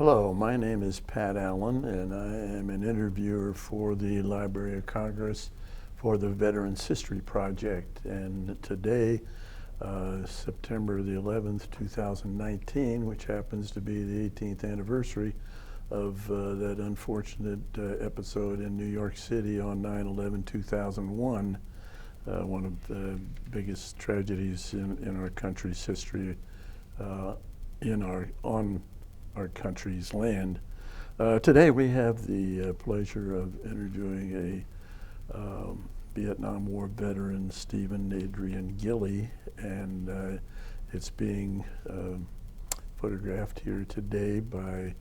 Hello, my name is Pat Allen, and I am an interviewer for the Library of Congress for the Veterans History Project. And today, September the 11th, 2019, which happens to be the 18th anniversary of that unfortunate episode in New York City on 9/11/2001, one of the biggest tragedies in our country's history, on our country's land. Today we have the pleasure of interviewing a Vietnam War veteran, Stephen Adrian Gillie, and it's being photographed here today by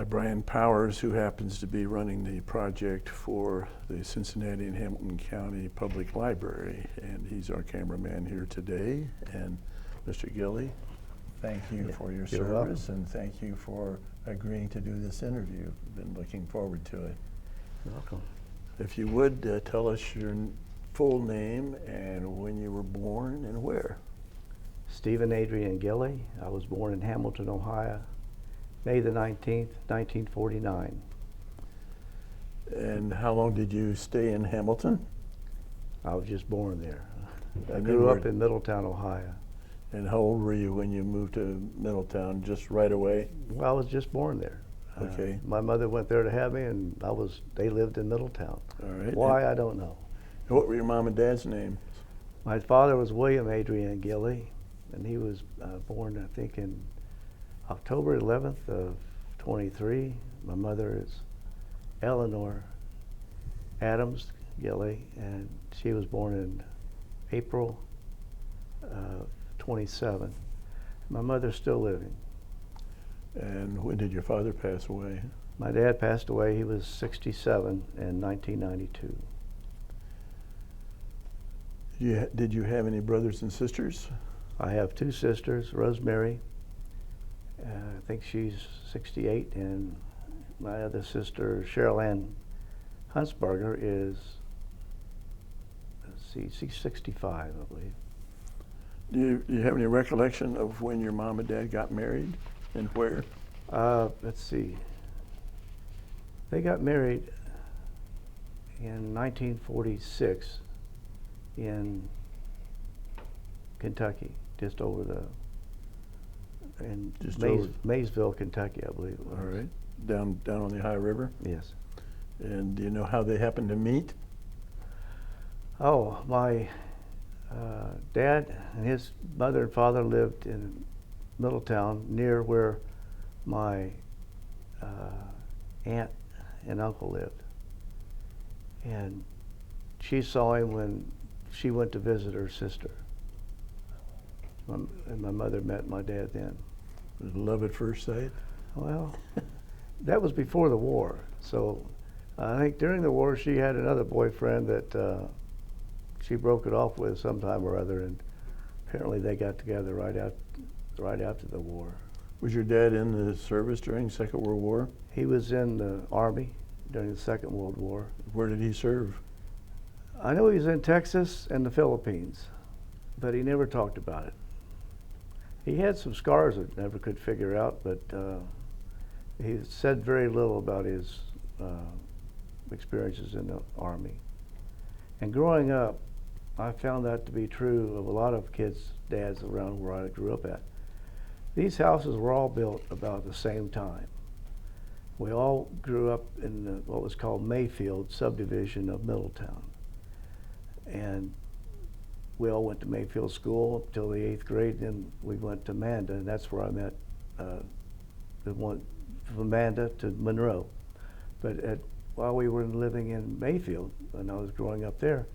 Brian Powers, who happens to be running the project for the Cincinnati and Hamilton County Public Library, and he's our cameraman here today. And Mr. Gillie, thank you for your service, and thank you for agreeing to do this interview. I've been looking forward to it. You're welcome. If you would, tell us your full name and when you were born and where. Stephen Adrian Gillie. I was born in Hamilton, Ohio, May the 19th, 1949. And how long did you stay in Hamilton? I was just born there. I And grew you up in Middletown, Ohio. And how old were you when you moved to Middletown? Just right away? Well, I was just born there. Okay. My mother went there to have me, and they lived in Middletown. All right. Why, I don't know. And what were your mom and dad's names? My father was William Adrian Gillie, and he was born, I think, in October 11th of 23. My mother is Eleanor Adams Gillie, and she was born in April 27. My mother's still living. And when did your father pass away? My dad passed away, he was 67 in 1992. Did you have any brothers and sisters? I have two sisters, Rosemary, I think she's 68, and my other sister, Cheryl Ann Huntsberger, is, let's see, she's 65, I believe. Do you have any recollection of when your mom and dad got married and where? Let's see. They got married in 1946 in Kentucky, just over Maysville, Kentucky, I believe it was. All right. Down on the Ohio River? Yes. And do you know how they happened to meet? Oh, my dad and his mother and father lived in Middletown, near where my aunt and uncle lived. And she saw him when she went to visit her sister. And my mother met my dad then. Was it love at first sight? Well, that was before the war. So I think during the war she had another boyfriend that she broke it off with sometime or other, and apparently they got together right after the war. Was your dad in the service during the Second World War? He was in the Army during the Second World War. Where did he serve? I know he was in Texas and the Philippines, but he never talked about it. He had some scars that never could figure out, but he said very little about his experiences in the Army. And growing up, I found that to be true of a lot of kids' dads around where I grew up at. These houses were all built about the same time. We all grew up in what was called Mayfield subdivision of Middletown. And we all went to Mayfield School until the 8th grade, then we went to Manda, and that's where I met from Manda to Monroe. But while we were living in Mayfield, and I was growing up there,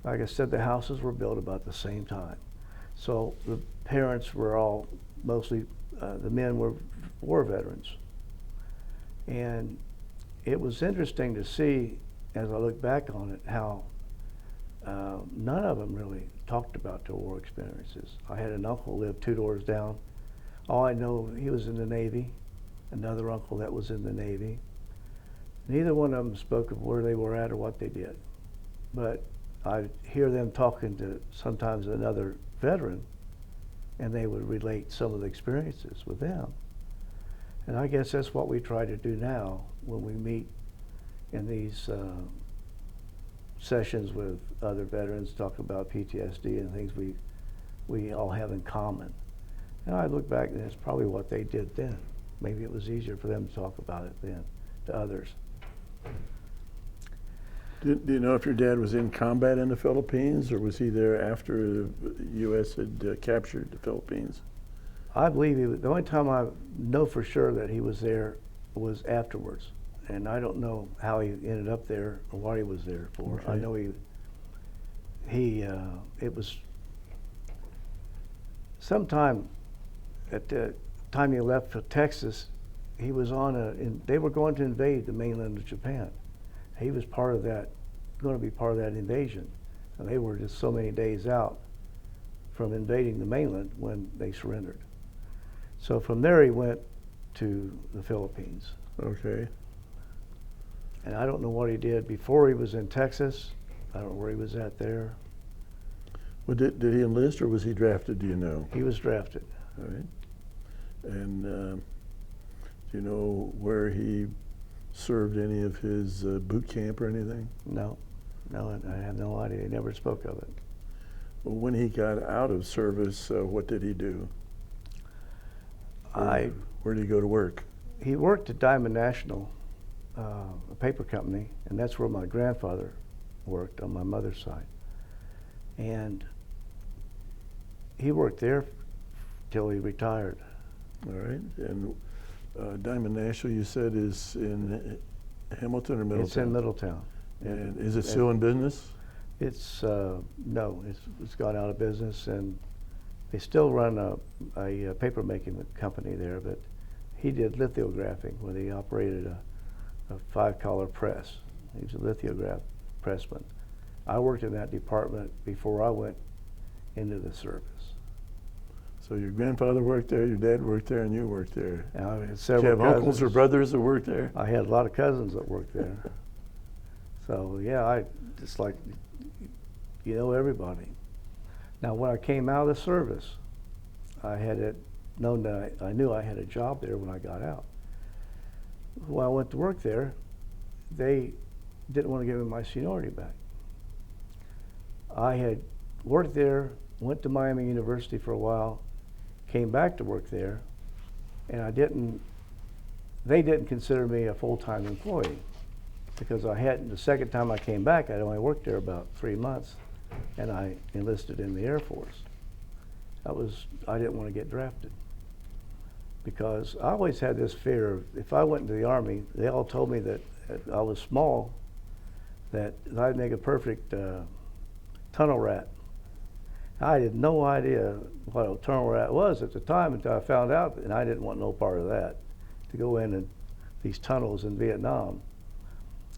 like I said, the houses were built about the same time. So the parents were all mostly, the men were war veterans. And it was interesting to see, as I look back on it, how none of them really talked about their war experiences. I had an uncle who lived 2 doors down. All I know, he was in the Navy, another uncle that was in the Navy. Neither one of them spoke of where they were at or what they did. But I'd hear them talking to sometimes another veteran, and they would relate some of the experiences with them. And I guess that's what we try to do now when we meet in these sessions with other veterans, talk about PTSD and things we all have in common. And I look back and it's probably what they did then. Maybe it was easier for them to talk about it then to others. Do you know if your dad was in combat in the Philippines, or was he there after the U.S. had captured the Philippines? I believe he was, the only time I know for sure that he was there was afterwards. And I don't know how he ended up there or what he was there for. Okay. I know it was sometime at the time he left for Texas, he was they were going to invade the mainland of Japan. He was part of that, going to be part of that invasion. And they were just so many days out from invading the mainland when they surrendered. So from there he went to the Philippines. Okay. And I don't know what he did before he was in Texas. I don't know where he was at there. Well, did he enlist or was he drafted, do you know? He was drafted. All right. And do you know where he served any of his boot camp or anything? No, I have no idea. He never spoke of it. Well, when he got out of service, what did he do? Where did he go to work? He worked at Diamond National, a paper company, and that's where my grandfather worked on my mother's side. And he worked there till he retired. All right. And Diamond National, you said, is in Hamilton or Middletown? It's in Middletown. And is it still in business? It's no, it's gone out of business, and they still run a paper making company there. But he did lithographing, where he operated a 5-color press. He was a lithograph pressman. I worked in that department before I went into the service. So your grandfather worked there, your dad worked there, and you worked there. And I had Did you several have uncles or cousins. brothers that worked there? I had a lot of cousins that worked there. So yeah, I just like, you know, everybody. Now when I came out of the service, I had known that I knew I had a job there when I got out. When I went to work there, they didn't want to give me my seniority back. I had worked there, went to Miami University for a while, came back to work there, and they didn't consider me a full-time employee because the second time I came back, I'd only worked there about 3 months, and I enlisted in the Air Force. I didn't want to get drafted because I always had this fear of, if I went into the Army, they all told me that I was small, that I'd make a perfect tunnel rat. I had no idea what a tunnel rat was at the time until I found out, and I didn't want no part of that, to go in these tunnels in Vietnam.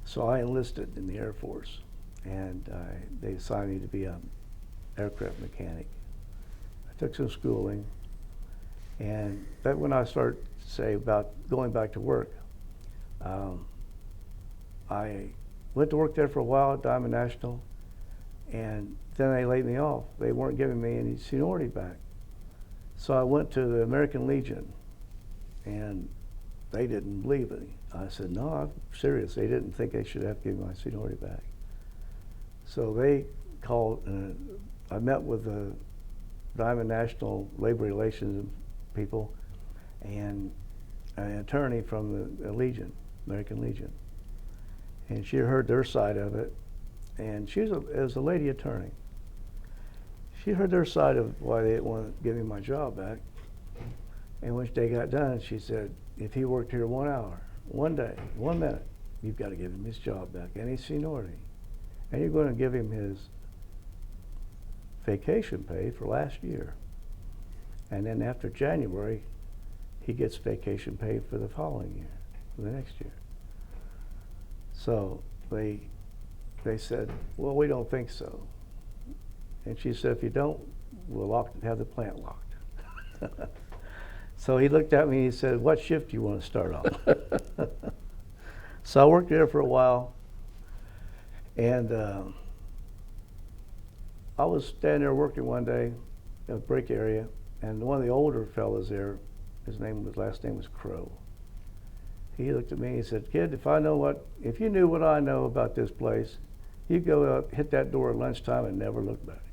So I enlisted in the Air Force, and they assigned me to be an aircraft mechanic. I took some schooling, and that when I started to say about going back to work, I went to work there for a while at Diamond National, and then they laid me off. They weren't giving me any seniority back. So I went to the American Legion, and they didn't believe me. I said, no, I'm serious. They didn't think they should have to give me my seniority back. So they called, I met with the Diamond National Labor Relations people and an attorney from the Legion, American Legion. And she heard their side of it, and she was a lady attorney. She heard their side of why they didn't want to give me my job back. And when they got done, she said, if he worked here 1 hour, 1 day, 1 minute, you've got to give him his job back, any seniority. And you're going to give him his vacation pay for last year. And then after January, he gets vacation pay for the following year, for the next year. So they said, well, we don't think so. And she said, if you don't, we'll have the plant locked. So he looked at me and he said, what shift do you want to start on? So I worked there for a while, and I was standing there working one day in a break area, and one of the older fellas there, last name was Crow. He looked at me and he said, "Kid, if you knew what I know about this place, you'd go out, hit that door at lunchtime and never look back."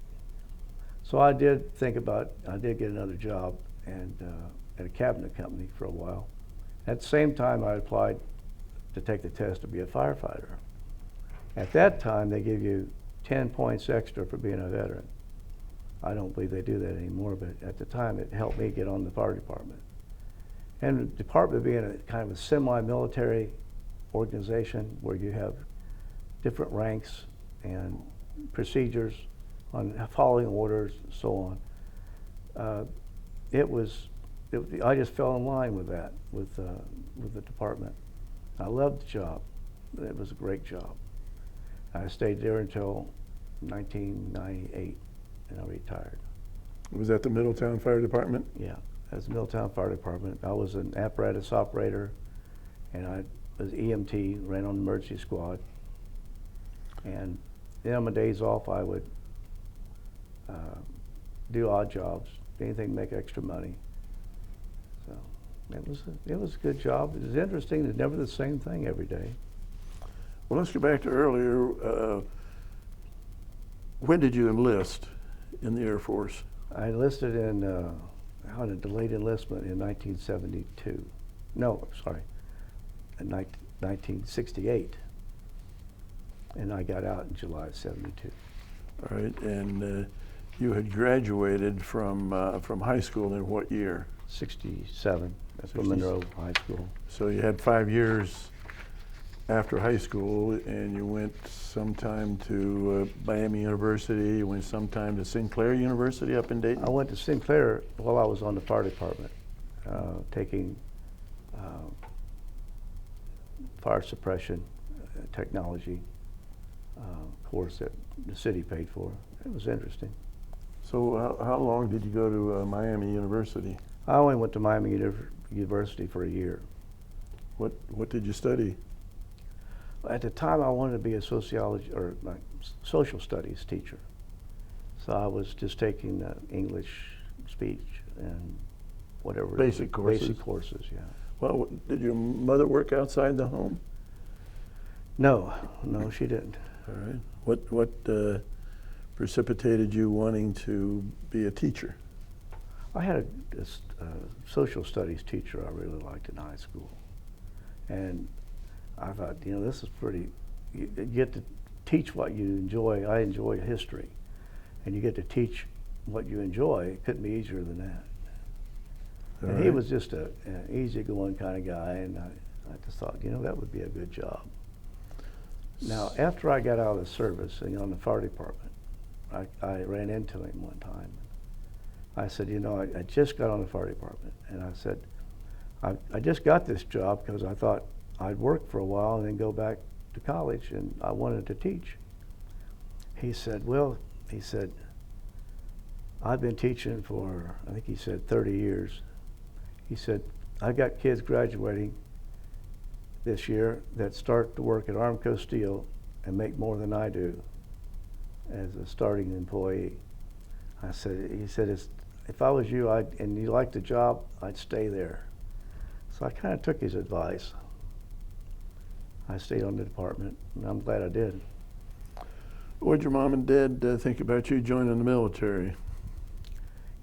So I did get another job and at a cabinet company for a while. At the same time, I applied to take the test to be a firefighter. At that time, they give you 10 points extra for being a veteran. I don't believe they do that anymore, but at the time, it helped me get on the fire department. And the department being a kind of a semi-military organization where you have different ranks and procedures on following orders and so on. I just fell in line with that, with the department. I loved the job. It was a great job. I stayed there until 1998, and I retired. Was that the Middletown Fire Department? Yeah, that's the Middletown Fire Department. I was an apparatus operator, and I was EMT, ran on the emergency squad. And then on my days off, I would do odd jobs, anything to make extra money. So it was a good job. It was interesting. It's never the same thing every day. Well, let's go back to earlier. When did you enlist in the Air Force? I enlisted in a delayed enlistment in 1972. No, sorry, in 1968. And I got out in July of 72. All right, and you had graduated from high school in what year? 67, from Monroe High School. So you had 5 years after high school, and you went sometime to Miami University, you went sometime to Sinclair University up in Dayton? I went to Sinclair while I was on the fire department, taking fire suppression technology course that the city paid for. It was interesting. So how long did you go to Miami University? I only went to Miami University for a year. What did you study? At the time, I wanted to be a sociology or social studies teacher. So I was just taking English, speech, and whatever. Basic courses? Basic courses, yeah. Well, did your mother work outside the home? No, she didn't. All right. What precipitated you wanting to be a teacher? I had a social studies teacher I really liked in high school. And I thought, this is pretty, you get to teach what you enjoy. I enjoy history. And you get to teach what you enjoy. It couldn't be easier than that. All And he right. was just an easygoing kind of guy, and I just thought, that would be a good job. Now, after I got out of the service and on the fire department, I ran into him one time. I said, I just got on the fire department, and I said, I just got this job because I thought I'd work for a while and then go back to college, and I wanted to teach. He said, I've been teaching for, I think he said 30 years. He said, I got kids graduating this year that start to work at Armco Steel and make more than I do as a starting employee. He said, if I was you and you liked the job, I'd stay there. So I kind of took his advice. I stayed on the department, and I'm glad I did. What did your mom and dad think about you joining the military?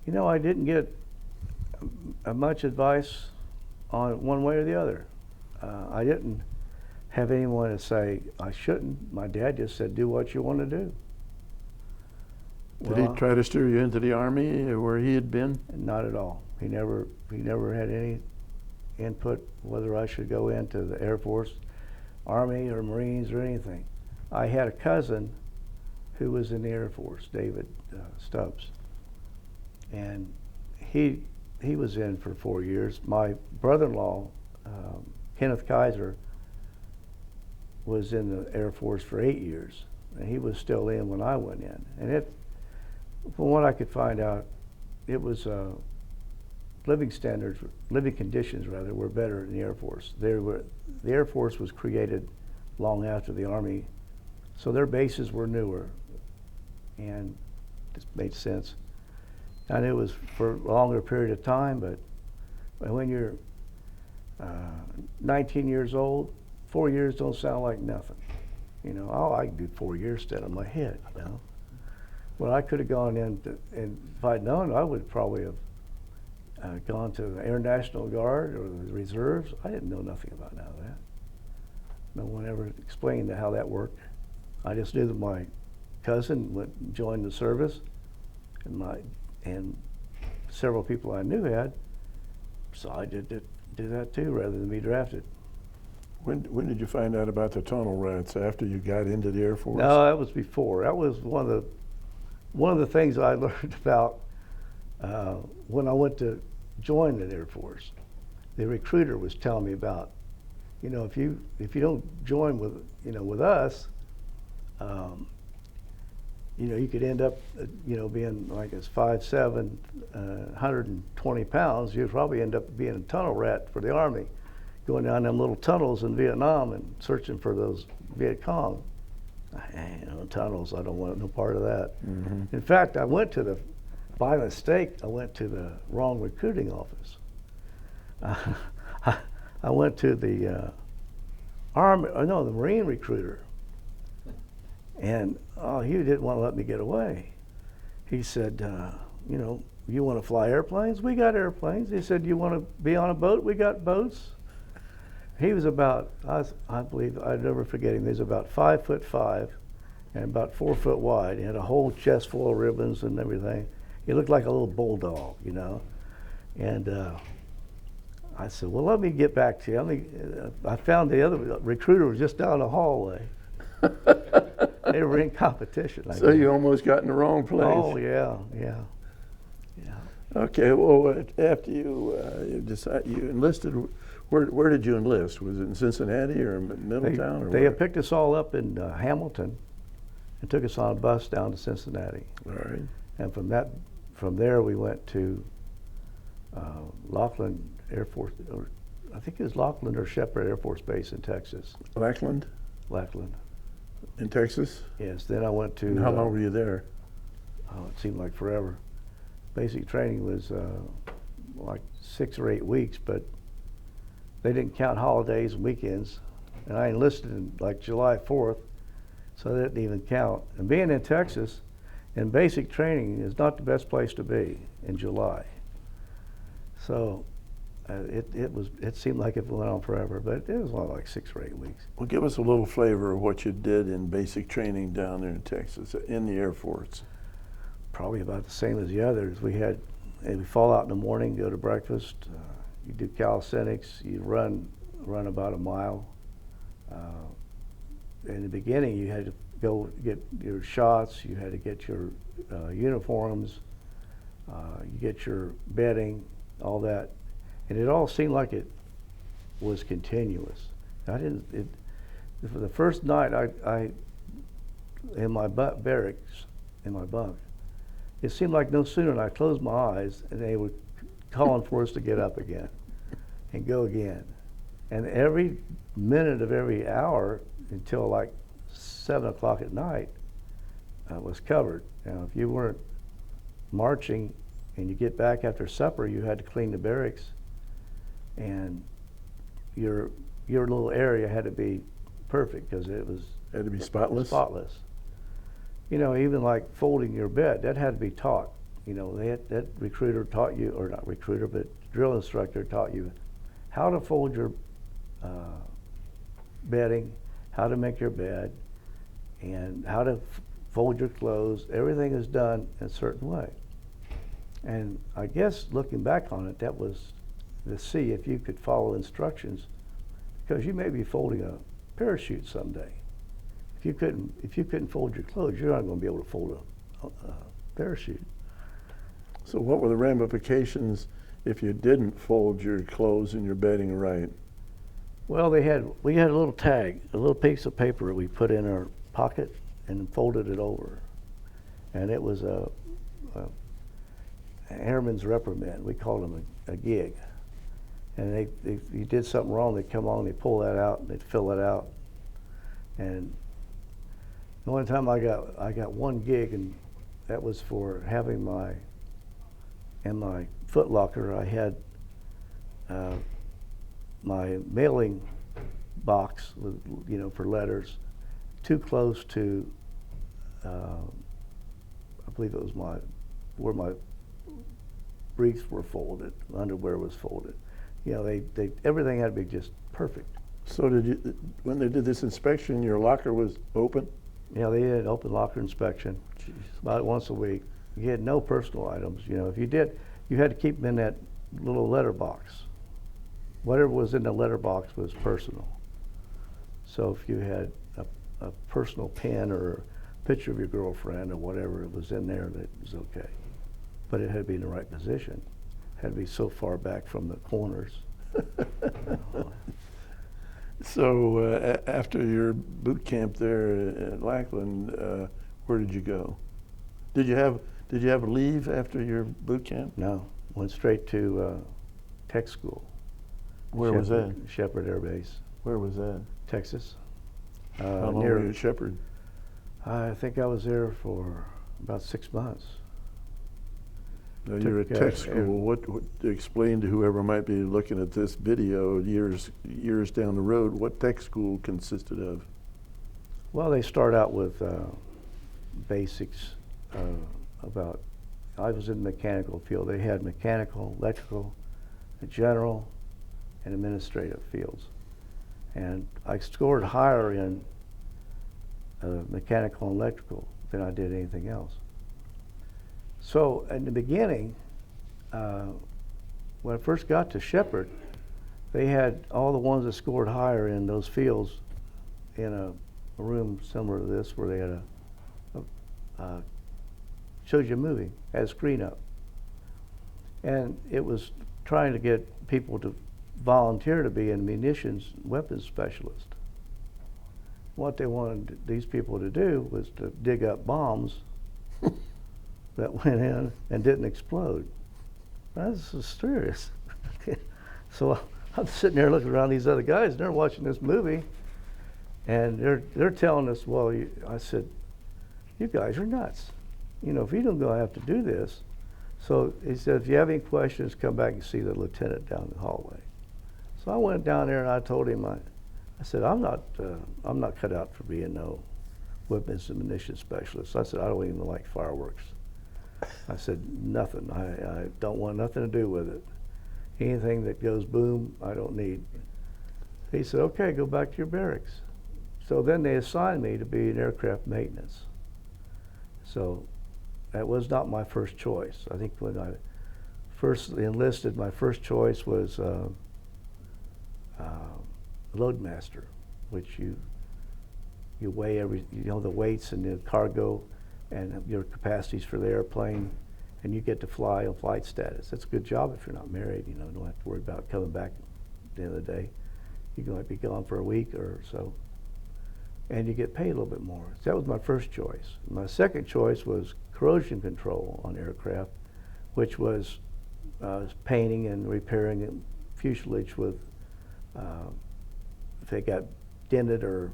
I didn't get much advice on one way or the other. I didn't have anyone to say I shouldn't. My dad just said, do what you want to do. Did he try to steer you into the Army where he had been? Not at all. He never had any input whether I should go into the Air Force, Army, or Marines or anything. I had a cousin who was in the Air Force, David Stubbs, and he was in for 4 years. My brother-in-law, Kenneth Kaiser, was in the Air Force for 8 years, and he was still in when I went in. And from what I could find out, it was living conditions were better in the Air Force. The Air Force was created long after the Army, so their bases were newer, and it made sense. And it was for a longer period of time, but when you're 19 years old, 4 years don't sound like nothing. You know, oh, I can do 4 years instead of my head, you know. Well, I could have gone in, and if I'd known, I would probably have gone to the Air National Guard or the reserves. I didn't know nothing about none of that. No one ever explained how that worked. I just knew that my cousin went and joined the service, and several people I knew had, so I did that too, rather than be drafted. When did you find out about the tunnel rats? After you got into the Air Force? No, that was before. That was one of the things I learned about when I went to join the Air Force. The recruiter was telling me about, you know, if you don't join with us, you know, you could end up, you know, being like as 5'7", 120 pounds. You'd probably end up being a tunnel rat for the Army, going down them little tunnels in Vietnam and searching for those Viet Cong. You know, tunnels, I don't want no part of that. Mm-hmm. In fact, by mistake, I went to the wrong recruiting office. I went to the the Marine recruiter. And he didn't want to let me get away. He said, you know, you want to fly airplanes? We got airplanes. He said, you want to be on a boat? We got boats. He was about, I believe, I'd never forget him. He was about 5'5" and about 4 foot wide. He had a whole chest full of ribbons and everything. He looked like a little bulldog, you know. And I said, well, let me get back to you. I found the other recruiter was just down the hallway. They were in competition. So you almost got in the wrong place. Oh, yeah. Okay, well, after you you enlisted, where did you enlist? Was it in Cincinnati or Middletown? They had picked us all up in Hamilton and took us on a bus down to Cincinnati. All right. And from there we went to Laughlin Air Force, or I think it was Laughlin or Shepherd Air Force Base in Texas. Lackland? Laughlin. In Texas? Yes. Then I went to. And how long were you there? Oh, it seemed like forever. Basic training was like 6 or 8 weeks, but they didn't count holidays and weekends. And I enlisted in like July 4th, so that didn't even count. And being in Texas, in basic training is not the best place to be in July. So it seemed like it went on forever, but it was only like 6 or 8 weeks. Well, give us a little flavor of what you did in basic training down there in Texas, in the Air Force. Probably about the same as the others. We fall out in the morning, go to breakfast. You do calisthenics. You run about a mile. In the beginning, you had to go get your shots. You had to get your uniforms. You get your bedding, all that, and it all seemed like it was continuous. For the first night, I in my barracks, in my bunk, it seemed like no sooner than I closed my eyes and they were calling for us to get up again and go again. And every minute of every hour until like 7 o'clock at night was covered. Now, if you weren't marching and you get back after supper, you had to clean the barracks, and your little area had to be perfect because it was Had to be spotless? Spotless. You know, even like folding your bed, that had to be taught. You know, that recruiter taught you, or not recruiter, but drill instructor taught you how to fold your bedding, how to make your bed, and how to fold your clothes. Everything is done in a certain way. And I guess looking back on it, that was to see if you could follow instructions, because you may be folding a parachute someday. If you couldn't fold your clothes, you're not going to be able to fold a parachute. So what were the ramifications if you didn't fold your clothes and your bedding right? Well, we had a little tag, a little piece of paper we put in our pocket and folded it over, and it was a airman's reprimand. We called them a gig. And if you did something wrong, they'd come on, they'd pull that out, and they'd fill it out. And the one time I got one gig, and that was for having in my foot locker, I had my mailing box with, you know, for letters too close to, I believe it was where my briefs were folded, my underwear was folded. You know, they everything had to be just perfect. So when they did this inspection, your locker was open? You know, they did an open locker inspection about once a week. You had no personal items. You know, if you did, you had to keep them in that little letter box. Whatever was in the letter box was personal. So if you had a personal pen or a picture of your girlfriend or whatever it was in there, that was okay. But it had to be in the right position. It had to be so far back from the corners. So after your boot camp there at Lackland, where did you go? Did you have leave after your boot camp? No, went straight to tech school. Where was that? Shepherd Air Base. Where was that? Texas. How long were you at Shepherd? I think I was there for about 6 months. Now you're at tech school. What explain to whoever might be looking at this video years down the road what tech school consisted of? Well, they start out with basics about. I was in the mechanical field. They had mechanical, electrical, general, and administrative fields, and I scored higher in mechanical and electrical than I did anything else. So in the beginning, when I first got to Shepherd, they had all the ones that scored higher in those fields in a room similar to this, where they had showed you a movie, had a screen up, and it was trying to get people to volunteer to be a munitions weapons specialist. What they wanted these people to do was to dig up bombs that went in and didn't explode. This is serious. So I'm sitting there looking around these other guys, and they're watching this movie, and they're telling us, well, I said, you guys are nuts. You know, if you don't go have to do this. So he said, if you have any questions, come back and see the lieutenant down the hallway. So I went down there and I told him, I said, I'm not cut out for being no weapons and munitions specialist. I said, I don't even like fireworks. I said, nothing. I don't want nothing to do with it. Anything that goes boom, I don't need. He said, okay, go back to your barracks. So then they assigned me to be in aircraft maintenance. So that was not my first choice. I think when I first enlisted, my first choice was loadmaster, which you weigh the weights and the cargo and your capacities for the airplane, and you get to fly on flight status. That's a good job if you're not married. You know, don't have to worry about coming back at the end of the day. You might be gone for a week or so, and you get paid a little bit more. So that was my first choice. My second choice was corrosion control on aircraft, which was painting and repairing fuselage with, if they got dented or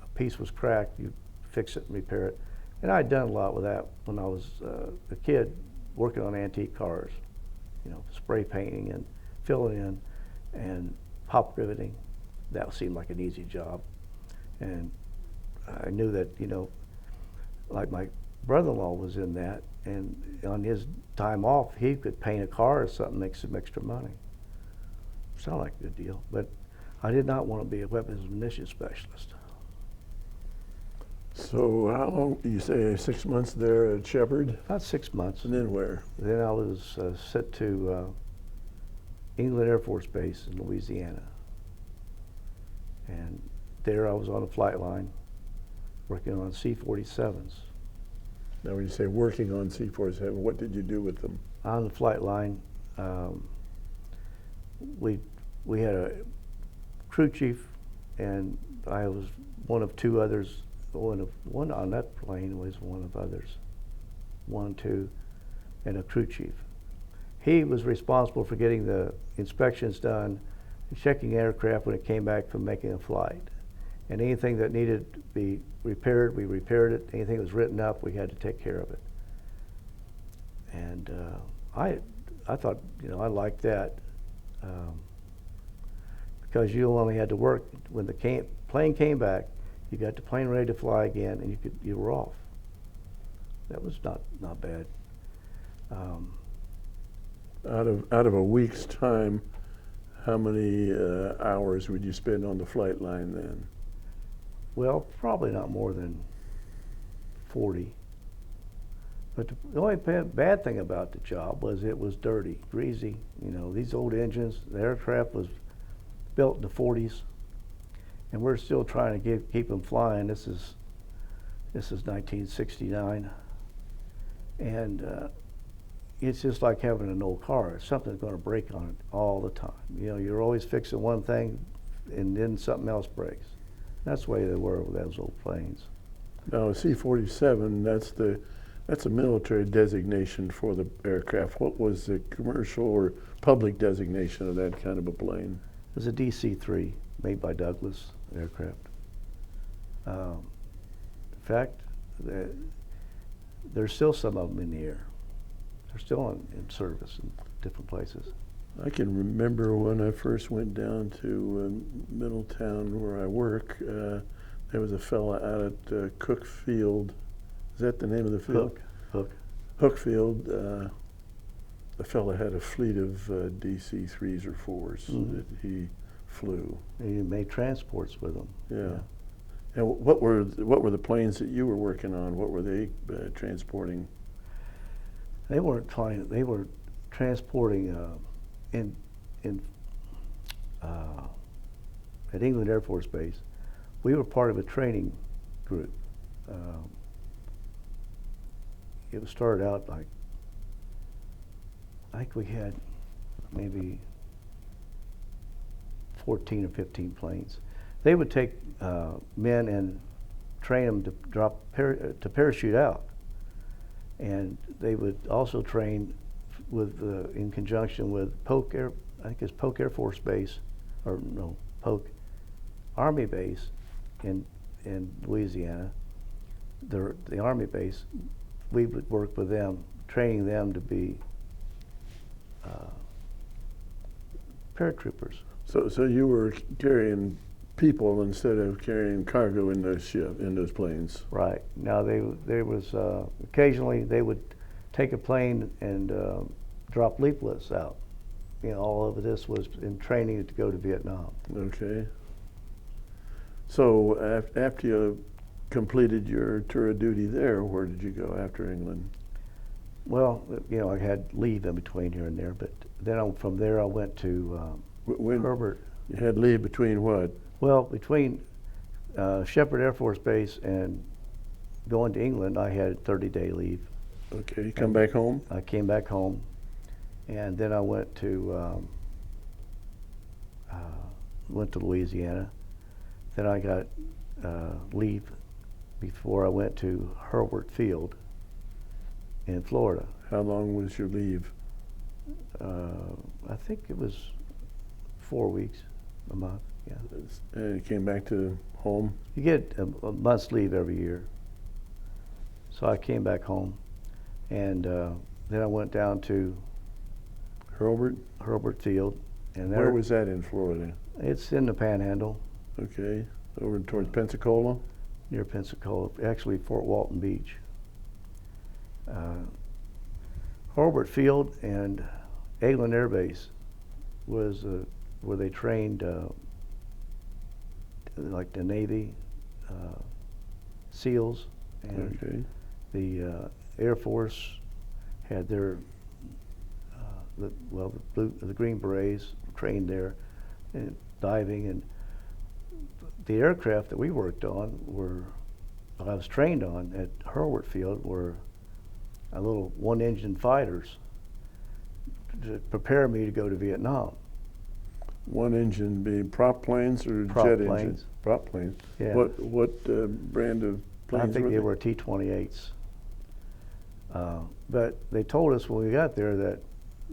a piece was cracked, you fix it and repair it. And I'd done a lot with that when I was a kid working on antique cars, you know, spray painting and filling in and pop riveting. That seemed like an easy job. And I knew that, you know, like my brother-in-law was in that, and on his time off, he could paint a car or something, make some extra money. Sounded like a good deal, but I did not want to be a weapons and munitions specialist. So how long, you say 6 months there at Shepherd? About 6 months. And then where? Then I was sent to England Air Force Base in Louisiana. And there I was on a flight line working on C-47s. Now when you say working on C-47, what did you do with them? On the flight line, we had a crew chief, and I was one of two others. One on that plane was one of others, 1, 2, and a crew chief. He was responsible for getting the inspections done and checking aircraft when it came back from making a flight. And anything that needed to be repaired, we repaired it. Anything that was written up, we had to take care of it. And I thought, you know, I liked that. because you only had to work when the plane came back. You got the plane ready to fly again, and you were off. That was not bad. Out of a week's time, how many hours would you spend on the flight line then? Well, probably not more than 40. But the only bad thing about the job was it was dirty, greasy. You know, these old engines, the aircraft was built in the 40s, and we're still trying to keep them flying. This is 1969, and it's just like having an old car. Something's going to break on it all the time. You know, you're always fixing one thing, and then something else breaks. That's the way they were with those old planes. Now, C-47, that's a military designation for the aircraft. What was the commercial or public designation of that kind of a plane? It was a DC-3 made by Douglas aircraft. In fact, there's still some of them in the air. They're still in service in different places. I can remember when I first went down to Middletown where I work, there was a fella out at Cook Field. Is that the name of the field? Hook Field. The fella had a fleet of DC-3s or 4s that he flew. He made transports with them. Yeah. And what were the planes that you were working on? What were they transporting? They weren't flying. They were transporting at England Air Force Base. We were part of a training group. It started out like, I think we had maybe 14 or 15 planes. They would take men and train them to parachute out, and they would also train with in conjunction with Polk Air. I think it's Polk Air Force Base, or no, Polk Army Base in Louisiana. The Army base. We would work with them, training them to be paratroopers. So you were carrying people instead of carrying cargo in those planes. Right. Now there was occasionally they would take a plane and drop leaflets out. You know, all of this was in training to go to Vietnam. Okay. So after you completed your tour of duty there, where did you go after England? Well, you know, I had leave in between here and there, but then from there I went to Herbert. You had leave between what? Well, between Shepherd Air Force Base and going to England, I had 30-day leave. Okay, you come back home? I came back home, and then I went to Louisiana. Then I got leave before I went to Hurlburt Field in Florida. How long was your leave? I think it was 4 weeks, a month, yeah. And you came back to home? You get a month's leave every year. So I came back home, and then I went down to Hurlburt Field. And where was that in Florida? It's in the Panhandle. Okay, over towards Pensacola? Near Pensacola, actually Fort Walton Beach. Hurlburt Field and Eglin Air Base was where they trained like the Navy, SEALs, and the Air Force had their the Green Berets trained there, and diving, and the aircraft that we worked on I was trained on at Hurlburt Field were little one-engine fighters to prepare me to go to Vietnam. One engine being prop planes or Prop jet planes. engines? Prop planes. Yeah. What brand of planes I think were they were T-28s. But they told us when we got there that,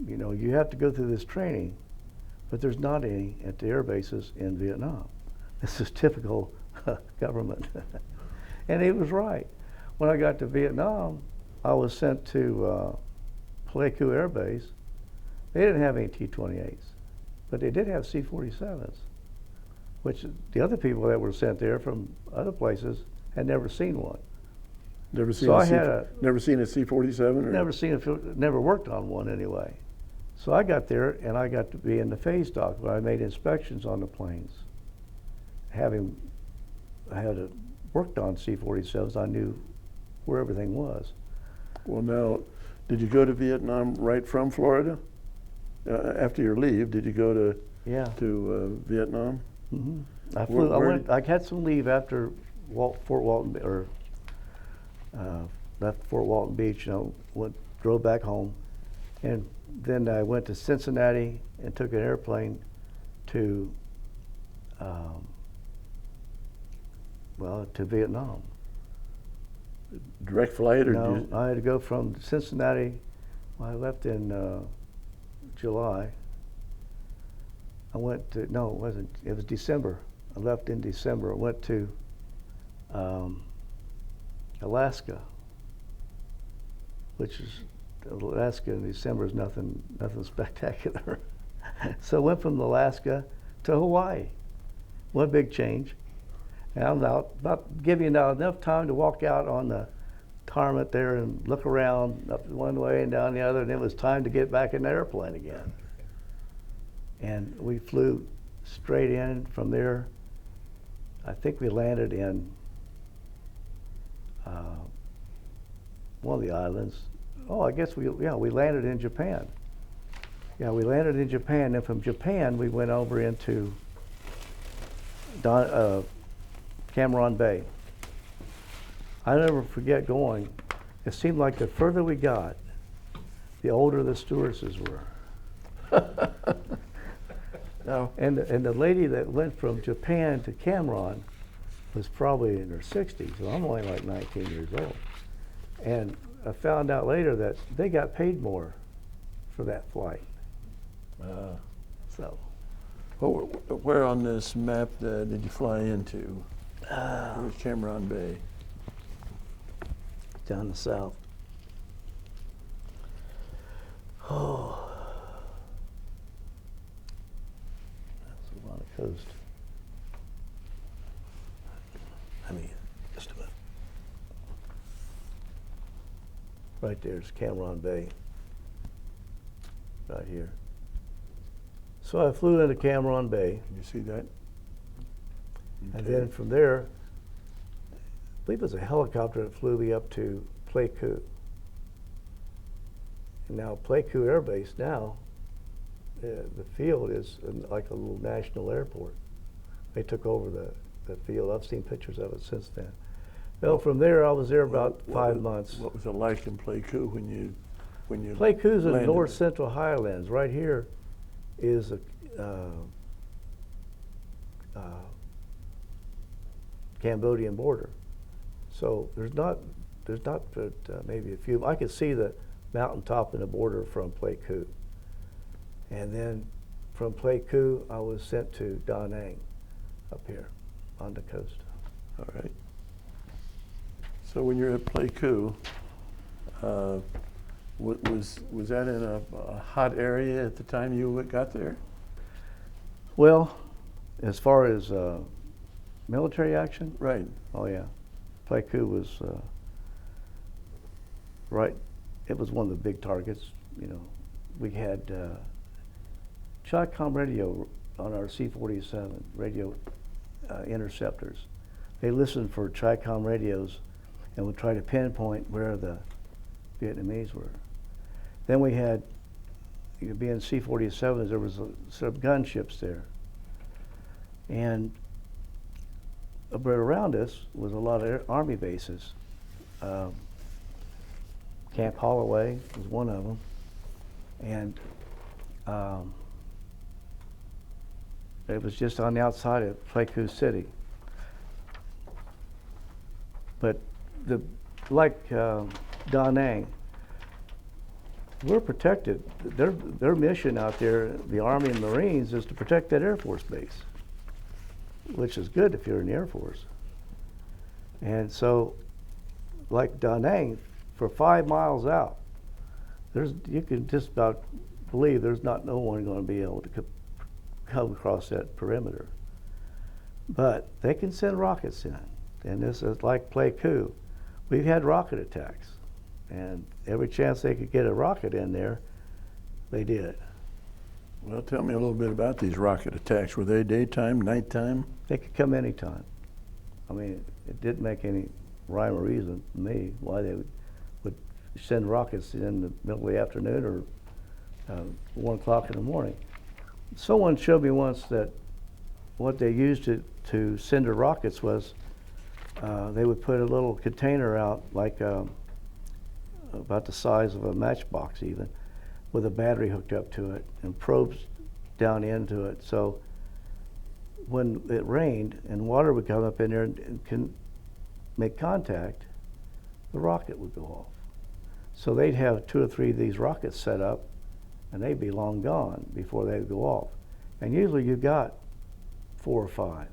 you know, you have to go through this training, but there's not any at the air bases in Vietnam. This is typical government. And he was right. When I got to Vietnam, I was sent to Pleiku Air Base. They didn't have any T-28s, but they did have C-47s. which the other people that were sent there from other places had never seen one. Never seen So a I C- had a never seen a C-47 or never worked on one anyway. So I got there and I got to be in the phase dock where I made inspections on the planes. I had worked on C-47s, I knew where everything was. Well, now, did you go to Vietnam right from Florida? After your leave, did you go to Yeah. Vietnam? Hmm. I Where- flew. where I had some leave after Fort Walton, or left Fort Walton Beach. Drove back home, and then I went to Cincinnati and took an airplane to, to Vietnam. Direct flight, or No, did you, I had to go from Cincinnati. I left in July. I went to, no, it wasn't. It was December. I left in December. I went to Alaska, which is, Alaska in December is nothing spectacular. So I went from Alaska to Hawaii. One big change. And I'm out, about giving out enough time to walk out on the tarmac there and look around up one way and down the other, and it was time to get back in the airplane again. And we flew straight in from there. I think we landed in one of the islands. Oh, I guess we landed in Japan. Yeah, we landed in Japan, and from Japan we went over into Cameron Bay. I never forget going. It seemed like the further we got, the older the stewardesses were. no? And the lady that went from Japan to Cameron was probably in her 60s, so I'm only like 19 years old. And I found out later that they got paid more for that flight. So. Where on this map did you fly into? Where's Cameron Bay? Down the south. Oh, that's a lot of coast. I mean, just about. Right there's Cameron Bay. Right here. So I flew into Cameron Bay. Can you see that? And Okay. then from there, I believe it was a helicopter that flew me up to Pleiku. And now Pleiku Air Base now, the field is like a little national airport. They took over the field. I've seen pictures of it since then. Well, from there I was there about 5 months. What was it like in Pleiku when you Pleiku's in the landed north there? central highlands. Right here is a Cambodian border. So there's not but maybe a few. I could see the mountaintop and the border from Pleiku. And then from Pleiku, I was sent to Da Nang up here on the coast. All right. So when you're at Pleiku, was that in a hot area at the time you got there? Well, as far as military action, Right. oh yeah, Pleiku was right. It was one of the big targets. You know, we had Chi-Com radio on our C-47 radio interceptors. They listened for Chi-Com radios and would try to pinpoint where the Vietnamese were. Then we had, being C-47s, there was some gunships there. And but around us was a lot of Army bases. Camp Holloway was one of them. And it was just on the outside of Pleiku City. But like Da Nang, we're protected. Their mission out there, the Army and Marines, is to protect that Air Force base, which is good if you're in the Air Force. And so, like Da Nang, for 5 miles out, you can just about believe there's no one going to be able to come across that perimeter. But they can send rockets in, and this is like play coup. We've had rocket attacks, and every chance they could get a rocket in there, they did. Well, tell me a little bit about these rocket attacks. Were they daytime, nighttime? They could come anytime. I mean, it didn't make any rhyme or reason to me why they would send rockets in the middle of the afternoon or 1 o'clock in the morning. Someone showed me once that what they used to send the rockets was they would put a little container out, like about the size of a matchbox even, with a battery hooked up to it and probes down into it. So when it rained and water would come up in there and can make contact, the rocket would go off. So they'd have 2 or 3 of these rockets set up, and they'd be long gone before they'd go off. And usually you got 4 or 5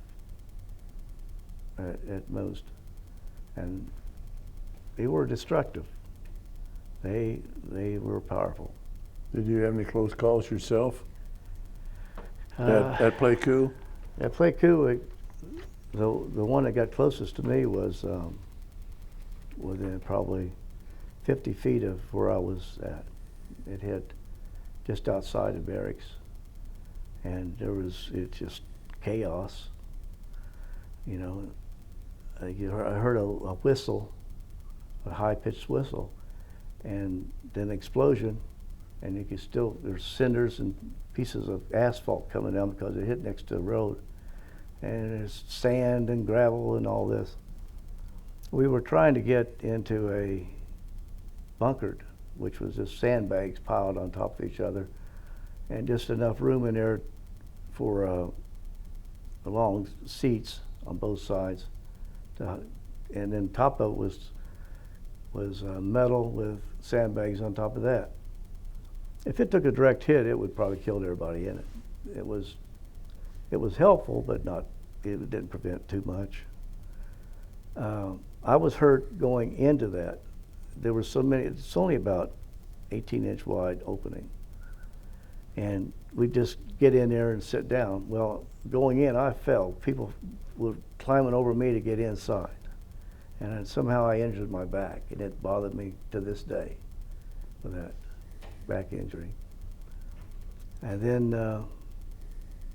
at most. And they were destructive. They were powerful. Did you have any close calls yourself at play coup? At play coup, the one that got closest to me was within probably 50 feet of where I was at. It hit just outside of barracks, and it's just chaos. You know, I heard a whistle, a high-pitched whistle, and then explosion, and you could still, there's cinders and pieces of asphalt coming down because it hit next to the road, and there's sand and gravel and all this. We were trying to get into a bunkered, which was just sandbags piled on top of each other, and just enough room in there for long seats on both sides. And then top of it was metal with sandbags on top of that. If it took a direct hit, it would probably kill everybody in it. It was helpful, but it didn't prevent too much. I was hurt going into that. There were so many, it's only about 18-inch wide opening. And we just get in there and sit down. Well, going in, I fell. People were climbing over me to get inside. And somehow I injured my back, and it bothered me to this day with that back injury. And then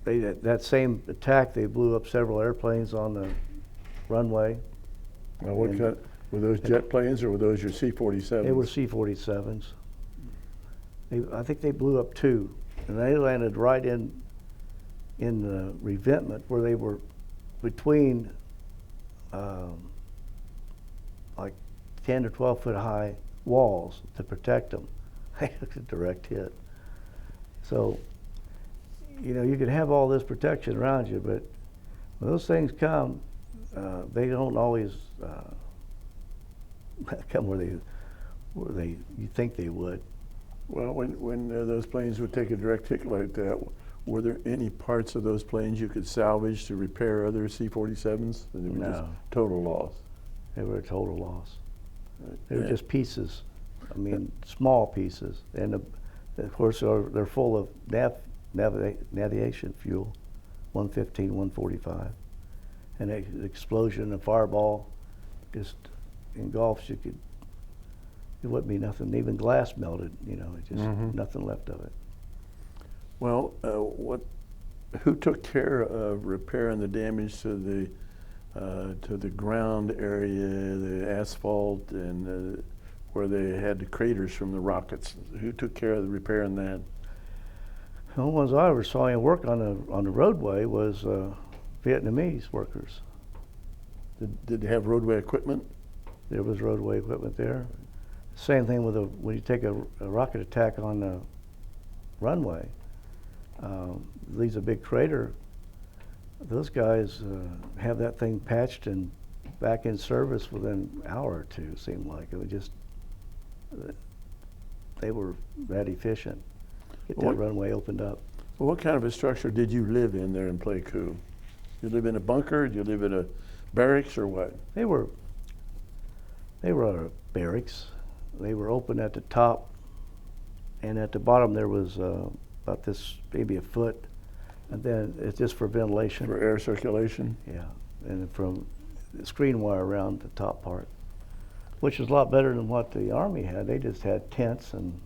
that same attack, they blew up several airplanes on the runway. Now, what kind, were those jet planes or were those your C-47s? They were C-47s. I think they blew up 2, and they landed right in the revetment where they were between like 10 to 12 foot high walls to protect them. They took a direct hit. So, you know, you could have all this protection around you, but when those things come, they don't always come where you think they would. Well, when those planes would take a direct hit like that, were there any parts of those planes you could salvage to repair other C-47s? They were just total loss. They were a total loss. They were just pieces. I mean, small pieces, and of course they're full of navigation fuel, 115, 145, and the explosion, a fireball, just engulfs you. It wouldn't be nothing. Even glass melted. You know, it just nothing left of it. Well, who took care of repairing the damage to the ground area, the asphalt, and where they had the craters from the rockets? Who took care of repairing that? The only ones I ever saw him work on the roadway was Vietnamese workers. Did they have roadway equipment? There was roadway equipment there. Same thing with when you take a rocket attack on the runway, leaves a big crater. Those guys have that thing patched and back in service within an hour or two. Seemed like it was just they were that efficient. Get that runway opened up. Well, what kind of a structure did you live in there in Pleiku? You live in a bunker? Did you live in a barracks or what? They were barracks. They were open at the top, and at the bottom there was about this, maybe a foot And then it's just for ventilation. For air circulation? Yeah, and from the screen wire around the top part, which is a lot better than what the Army had. They just had tents and.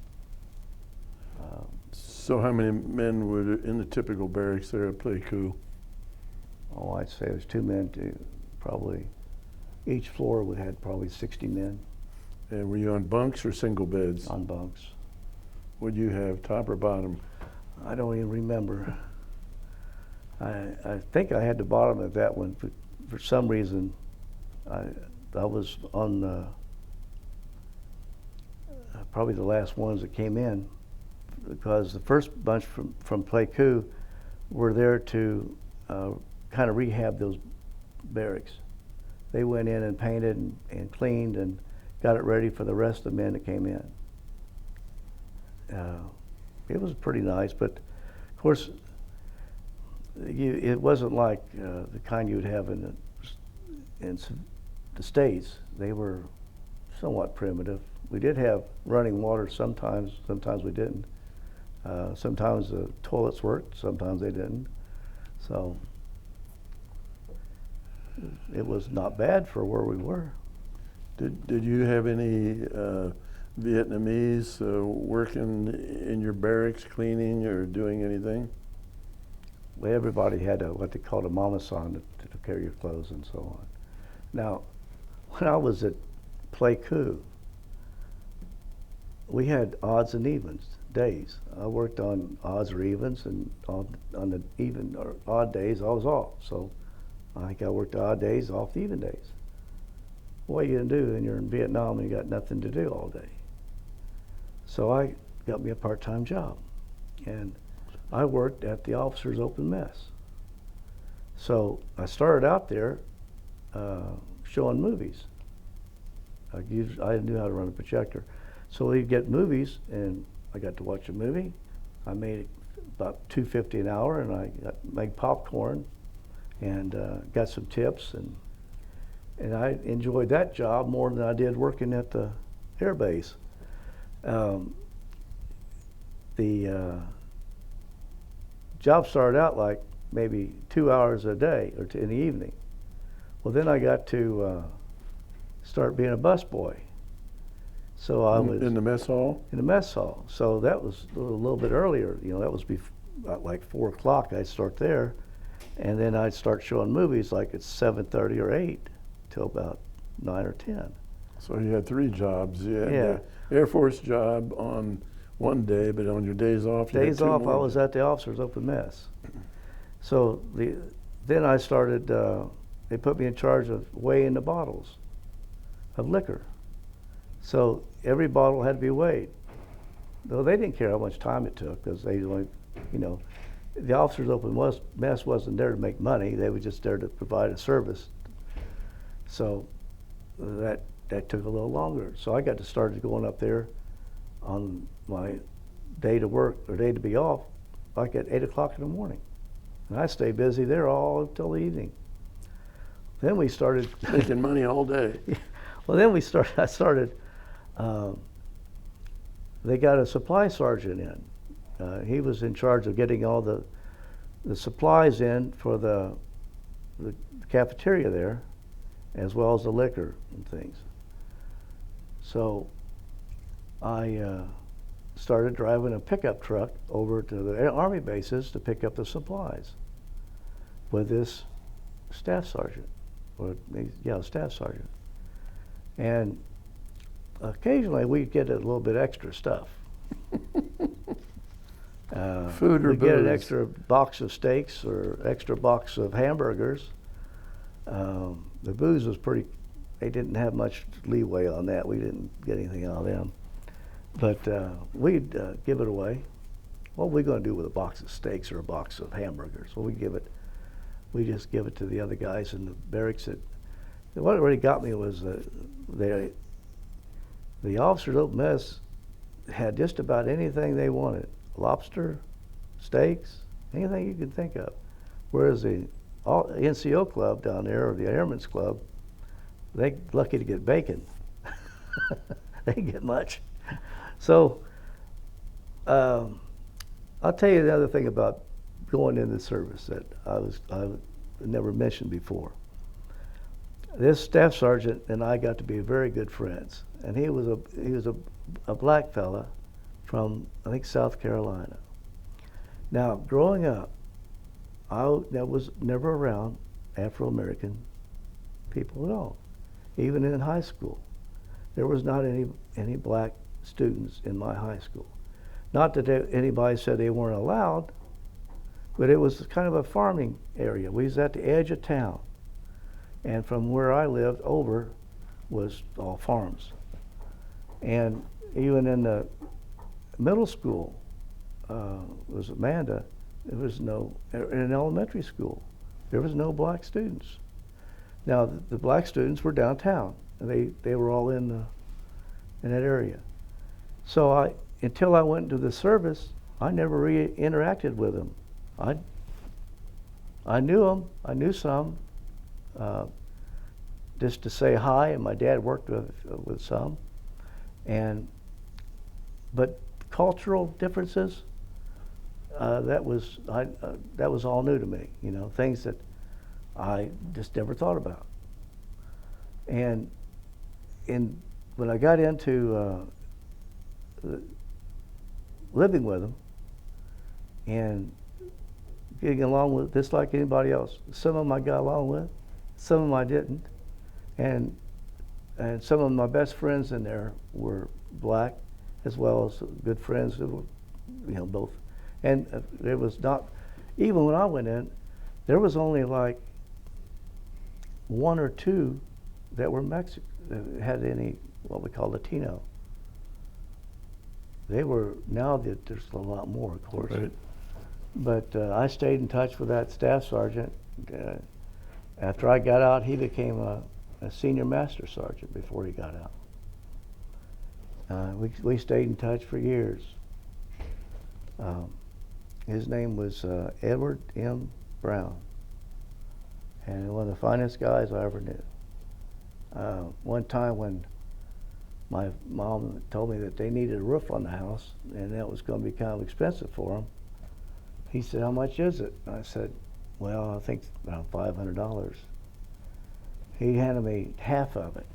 So how many men would in the typical barracks there at Pleiku? Oh, I'd say there's 2 men to probably, each floor would have probably 60 men. And were you on bunks or single beds? On bunks. Would you have top or bottom? I don't even remember. I think I had the bottom of that one. For some reason, I was on probably the last ones that came in, because the first bunch from Pleiku were there to kind of rehab those barracks. They went in and painted and cleaned and got it ready for the rest of the men that came in. It was pretty nice, but of course, it wasn't like the kind you would have in the States. They were somewhat primitive. We did have running water sometimes we didn't. Sometimes the toilets worked, sometimes they didn't. So it was not bad for where we were. Did you have any Vietnamese working in your barracks, cleaning or doing anything? Well, everybody had what they called a mama-san to take care of your clothes and so on. Now, when I was at Pleiku, we had odds and evens days. I worked on odds or evens, and on the even or odd days I was off. So I think I worked the odd days, off the even days. What are you gonna do when you're in Vietnam and you got nothing to do all day? So I got me a part-time job, and I worked at the officers' open mess. So I started out there showing movies. I knew how to run a projector. So we'd get movies, and I got to watch a movie. I made about $2.50 an hour, and I made popcorn and got some tips, and I enjoyed that job more than I did working at the air base. The job started out like maybe 2 hours a day or in the evening. Well, then I got to start being a busboy. So I was in the mess hall. In the mess hall. So that was a little bit earlier. You know, that was about like 4 o'clock. I'd start there, and then I'd start showing movies like at 7:30 or 8 till about 9 or 10. So you had 3 jobs. You had Yeah. the Air Force job on one day, but on your days off, you Days had 2 off, more. I was at the officers' open mess. So then I started. They put me in charge of weighing the bottles of liquor. So every bottle had to be weighed. Though they didn't care how much time it took, because they only, you know, the officers' open mess wasn't there to make money. They were just there to provide a service. So that took a little longer. So I got to start going up there on my day to work or day to be off, like at 8 o'clock in the morning. And I stayed busy there all until the evening. Then we started making money all day. Well, then I started. They got a supply sergeant in. He was in charge of getting all the supplies in for the cafeteria there, as well as the liquor and things. So I started driving a pickup truck over to the Army bases to pick up the supplies with this staff sergeant, staff sergeant. And occasionally we'd get a little bit extra stuff. Food or we'd get an booze? extra box of steaks or extra box of hamburgers. The booze was they didn't have much leeway on that. We didn't get anything out of them. But we'd give it away. What are we going to do with a box of steaks or a box of hamburgers? Well, we just give it to the other guys in the barracks. What really got me was the officers' open mess had just about anything they wanted. Lobster, steaks, anything you could think of. Whereas the NCO club down there, or the Airmen's Club, they're lucky to get bacon. They didn't get much. So I'll tell you the other thing about going in the service that I never mentioned before. This staff sergeant and I got to be very good friends, and he was a black fella from, I think, South Carolina. Now, growing up, I was never around Afro-American people at all. Even in high school, there was not any black students in my high school. Not that anybody said they weren't allowed, but it was kind of a farming area. We was at the edge of town, and from where I lived over was all farms. And even in the middle school, was Amanda, there was no, in elementary school, there was no black students. Now, the black students were downtown, and they were all in that area. So until I went into the service, I never interacted with them. I knew them, I knew some, just to say hi, and my dad worked with some. But cultural differences, that was all new to me, you know, things that I just never thought about. And when I got into living with them and getting along with just like anybody else, some of them I got along with, some of them I didn't, and some of my best friends in there were black, as well as good friends who were, you know, both. And there was not, even when I went in, there was only like one or two that were Mexican, that had any, what we call Latino. They were, now that there's a lot more, of course. Right. But I stayed in touch with that staff sergeant. After I got out, he became a senior master sergeant before he got out. We stayed in touch for years. His name was Edward M. Brown, and one of the finest guys I ever knew. One time when my mom told me that they needed a roof on the house, and that was going to be kind of expensive for them, he said, "How much is it?" And I said, "Well, I think around $500. He handed me half of it.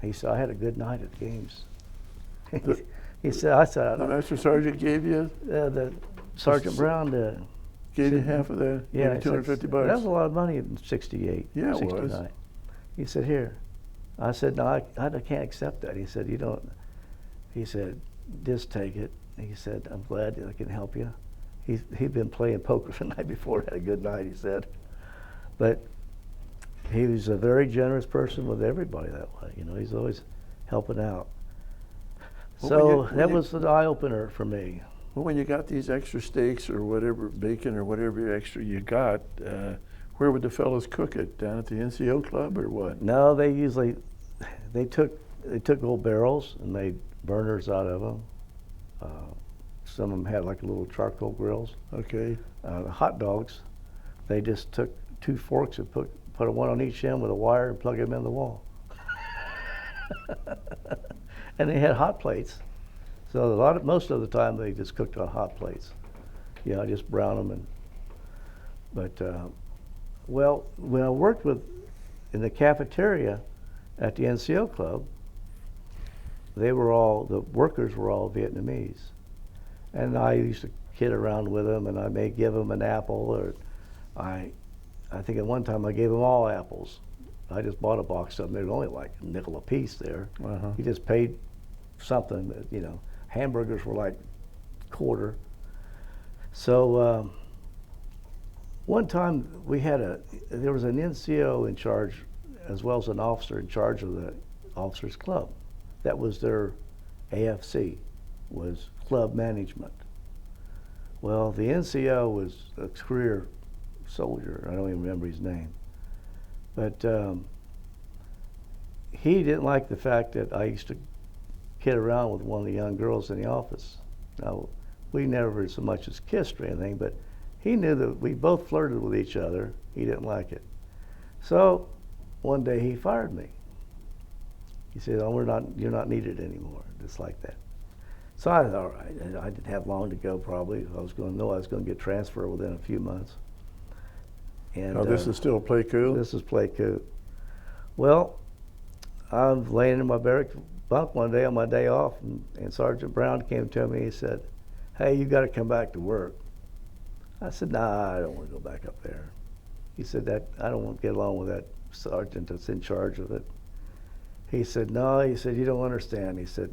He said, "I had a good night at the games." He said, "I said, The Master Sergeant gave you? The Sergeant Brown Gave you half of that? yeah, Maybe $250? that was a lot of money in '68, Yeah, it '69. was. He said, "Here." I said, "No, I can't accept that." He said, "You don't." He said, "Just take it." He said, "I'm glad that I can help you." He'd been playing poker the night before, had a good night, he said. But he was a very generous person with everybody that way. You know, he's always helping out. Well, So that was an eye-opener for me. Well, when you got these extra steaks or whatever, bacon or whatever extra you got, where would the fellows cook it? Down at the NCO club or what? No, they took old barrels and made burners out of them. Some of them had like little charcoal grills. Okay. The hot dogs, they just took two forks and put one on each end with a wire and plug them in the wall. And they had hot plates. So most of the time they just cooked on hot plates. You know, just brown them. Well, when I worked in the cafeteria at the NCO club, the workers were all Vietnamese. And I used to kid around with them, and I may give them an apple, or I think at one time I gave them all apples. I just bought a box of them. They were only like a nickel a piece there. Uh-huh. You just paid something, you know. Hamburgers were like quarter. So one time there was an NCO in charge, as well as an officer in charge of the officers club. That was their AFC, was club management. Well, the NCO was a career soldier. I don't even remember his name. But he didn't like the fact that I used to kid around with one of the young girls in the office. Now, we never so much as kissed or anything, but he knew that we both flirted with each other. He didn't like it. So one day he fired me. He said, "Oh, you're not needed anymore," just like that. So I thought, all right, and I didn't have long to go probably. I was going to get transferred within a few months. And Now, this is still play cool? This is play cool. Well, I'm laying in my barrack bunk one day on my day off, and Sergeant Brown came to me. He said, "Hey, you got to come back to work." I said, "Nah, I don't want to go back up there." He said, "That I don't want to get along with that sergeant that's in charge of it." He said, "No," he said, "you don't understand." He said,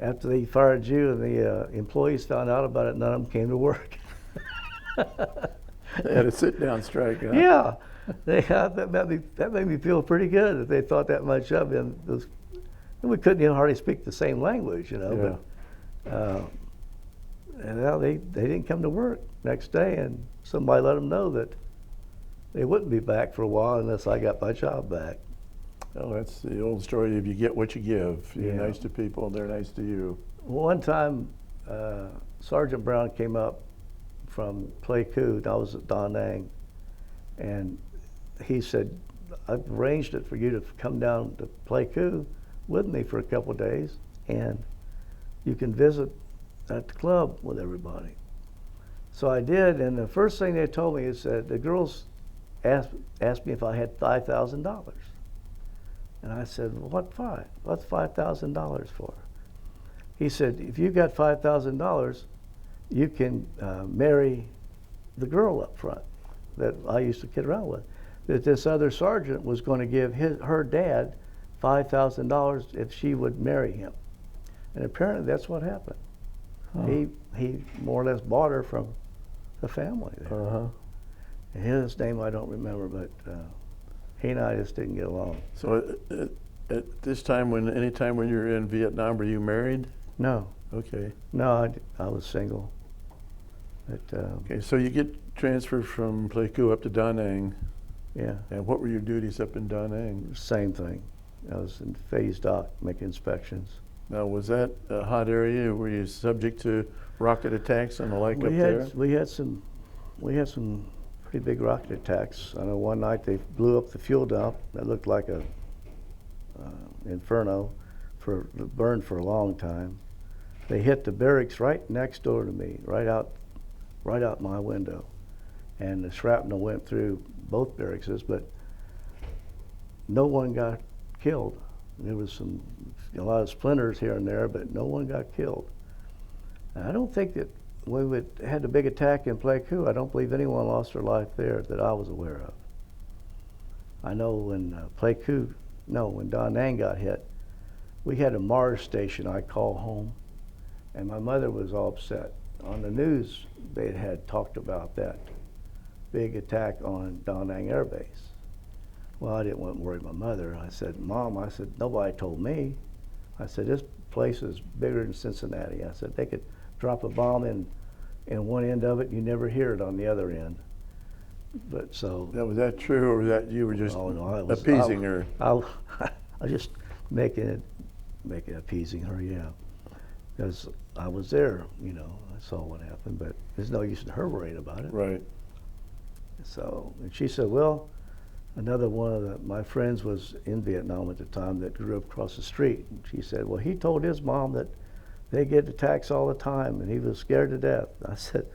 "After they fired you and the employees found out about it, none of them came to work." They had a sit-down strike, huh? Yeah, that made me feel pretty good that they thought that much of him. And we couldn't even hardly speak the same language, you know. Yeah. But and now they didn't come to work next day, and somebody let them know that they wouldn't be back for a while unless I got my job back. Well, that's the old story of you get what you give. You're Yeah. nice to people, they're nice to you. One time, Sergeant Brown came up from Pleiku. I was at Da Nang, and he said, "I've arranged it for you to come down to Pleiku with me for a couple of days, and you can visit at the club with everybody." So I did, and the first thing they told me is that the girls asked me if I had $5,000. And I said, "What for? What's $5,000 for?" He said, "If you got $5,000, you can marry the girl up front that I used to kid around with." That this other sergeant was going to give her dad $5,000 if she would marry him. And apparently that's what happened. Huh. He more or less bought her from the family there. Uh-huh. And his name I don't remember, but he and I just didn't get along. So at this time, any time when you were in Vietnam, were you married? No, Okay. no, I was single. But Okay, so you get transferred from Pleiku up to Da Nang, yeah, and what were your duties up in Da Nang? same thing. I was in phase dock making inspections. Now, was that a hot area? Were you subject to rocket attacks and the like up there? We had some pretty big rocket attacks. I know one night they blew up the fuel dump that looked like a inferno, burned for a long time. They hit the barracks right next door to me, right out my window, and the shrapnel went through both barracks, but no one got killed. There was a lot of splinters here and there, but no one got killed. And I don't think that when we had the big attack in Pleiku, I don't believe anyone lost their life there that I was aware of. I know when when Da Nang got hit, we had a Mars station I'd call home, and my mother was all upset. On the news, they had talked about that big attack on Da Nang Air Base. Well, I didn't want to worry my mother. I said, "Mom," I said, "nobody told me." I said, "This place is bigger than Cincinnati." I said, "They could drop a bomb in one end of it, and you never hear it on the other end." But so. Now, was that true, or was that you were just Oh, no, appeasing her? I was just making appeasing her, yeah. Because I was there, you know, I saw what happened, but there's no use in her worrying about it. Right. So, and she said, well, another one of my friends was in Vietnam at the time that grew up across the street. And she said, well, he told his mom that they get attacks all the time, and he was scared to death. I said,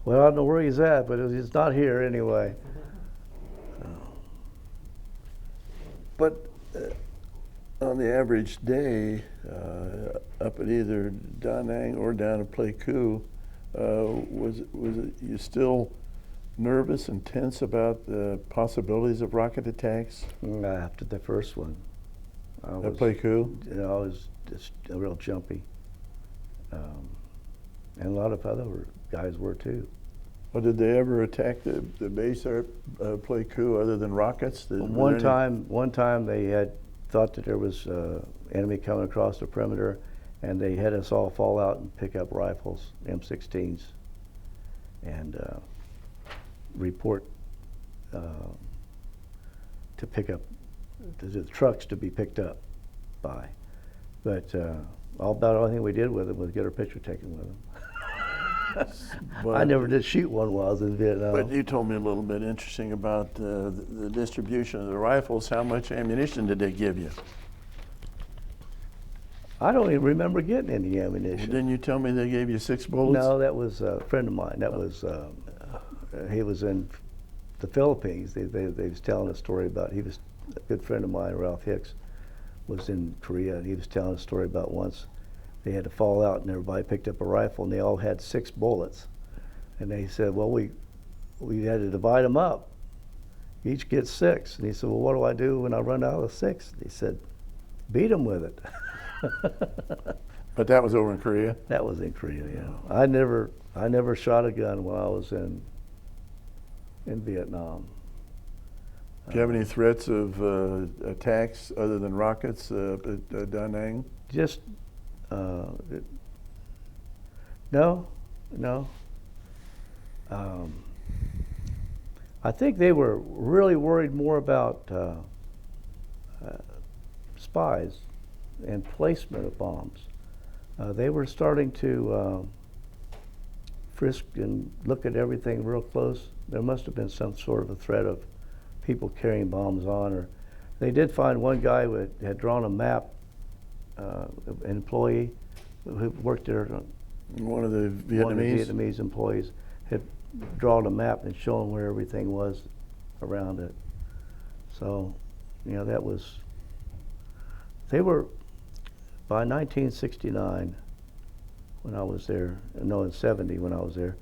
well, I don't know where he's at, but he's not here anyway. But on the average day, up at either Da Nang or down at Pleiku, was it you still nervous and tense about the possibilities of rocket attacks After the first one, I at was, Pleiku? you know, I was just real jumpy. And a lot of other guys were too. Well, did they ever attack the base there at Pleiku other than rockets? One time they had thought that there was enemy coming across the perimeter, and they had us all fall out and pick up rifles, M16s, and report to pick up the trucks to be picked up by. But all about the only thing we did with them was get our picture taken with them. But, I never did shoot one while I was in Vietnam. But you told me a little bit interesting about the distribution of the rifles. How much ammunition did they give you? I don't even remember getting any Well, ammunition. didn't you tell me they gave you 6 bullets? No, that was a friend of mine. That was he was in the Philippines. They was telling a story about, he was a good friend of mine, Ralph Hicks, was in Korea, and he was telling a story about once they had to fall out and everybody picked up a rifle and they all had 6 bullets. And they said, well, we had to divide them up. Each gets 6. And he said, well, what do I do when I run out of 6? He said, beat them with it. But that was over in Korea? That was in Korea, yeah. I never shot a gun while I was in Vietnam. Do you have any threats of attacks other than rockets at Da Nang? Just no. I think they were really worried more about spies and placement of bombs. They were starting to frisk and look at everything real close. There must have been some sort of a threat of people carrying bombs on, or they did find one guy who had drawn a map, an employee who worked there. One of the Vietnamese? One of the Vietnamese employees had drawn a map and shown where everything was around it. So, you know, that was, they were, by 1969, when I was there, no, in 70 when I was there,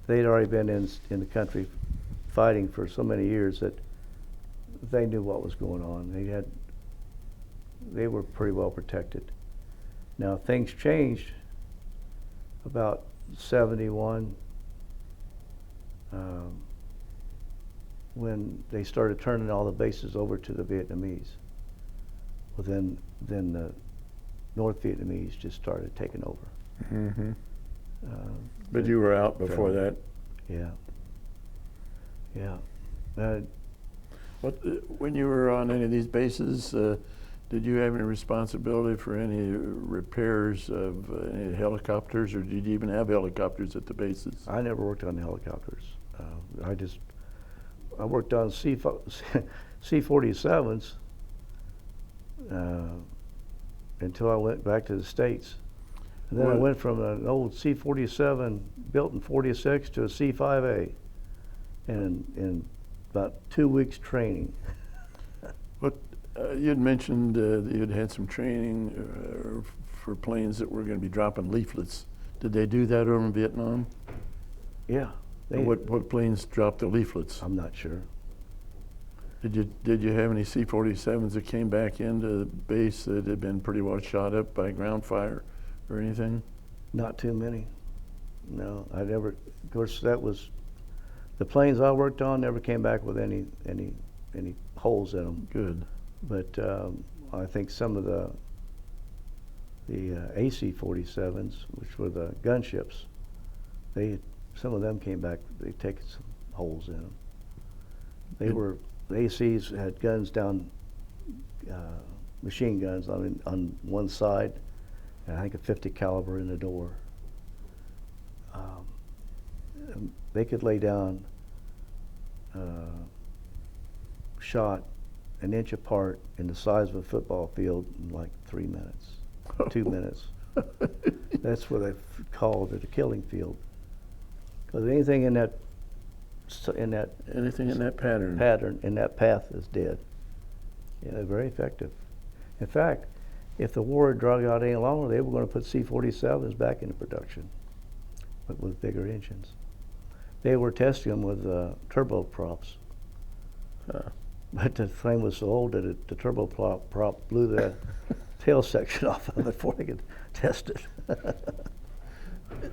they'd already been in the country fighting for so many years that they knew what was going on. They were pretty well protected. Now things changed about 71 when they started turning all the bases over to the Vietnamese. Well, then the North Vietnamese just started taking over. Mm-hmm. But you were out before that? Yeah. When you were on any of these bases, did you have any responsibility for any repairs of any helicopters, or did you even have helicopters at the bases? I never worked on the helicopters. I worked on C-47s until I went back to the States. And then I went from an old C-47 built in '46 to a C-5A in about 2 weeks training. You'd mentioned that you'd had some training for planes that were going to be dropping leaflets. Did they do that over in Vietnam? Yeah. What planes dropped the leaflets? I'm not sure. Did you have any C-47s that came back into the base that had been pretty well shot up by ground fire or anything? Not too many. No, I never. Of course, that was the planes I worked on. Never came back with any holes in them. Good. But I think some of the AC-47s, which were the gunships, some of them came back. They'd taken some holes in them. The ACs had guns down, machine guns on one side, and I think a .50 caliber in the door. They could lay down shot an inch apart in the size of a football field in like 3 minutes, 2 minutes. That's what they called it, a killing field. Because anything in that pattern in that path is dead. Yeah, they're very effective. In fact, if the war had drug out any longer, they were going to put C-47s back into production, but with bigger engines. They were testing them with turboprops. But the thing was so old that the turboprop blew the tail section off of it before they could test it.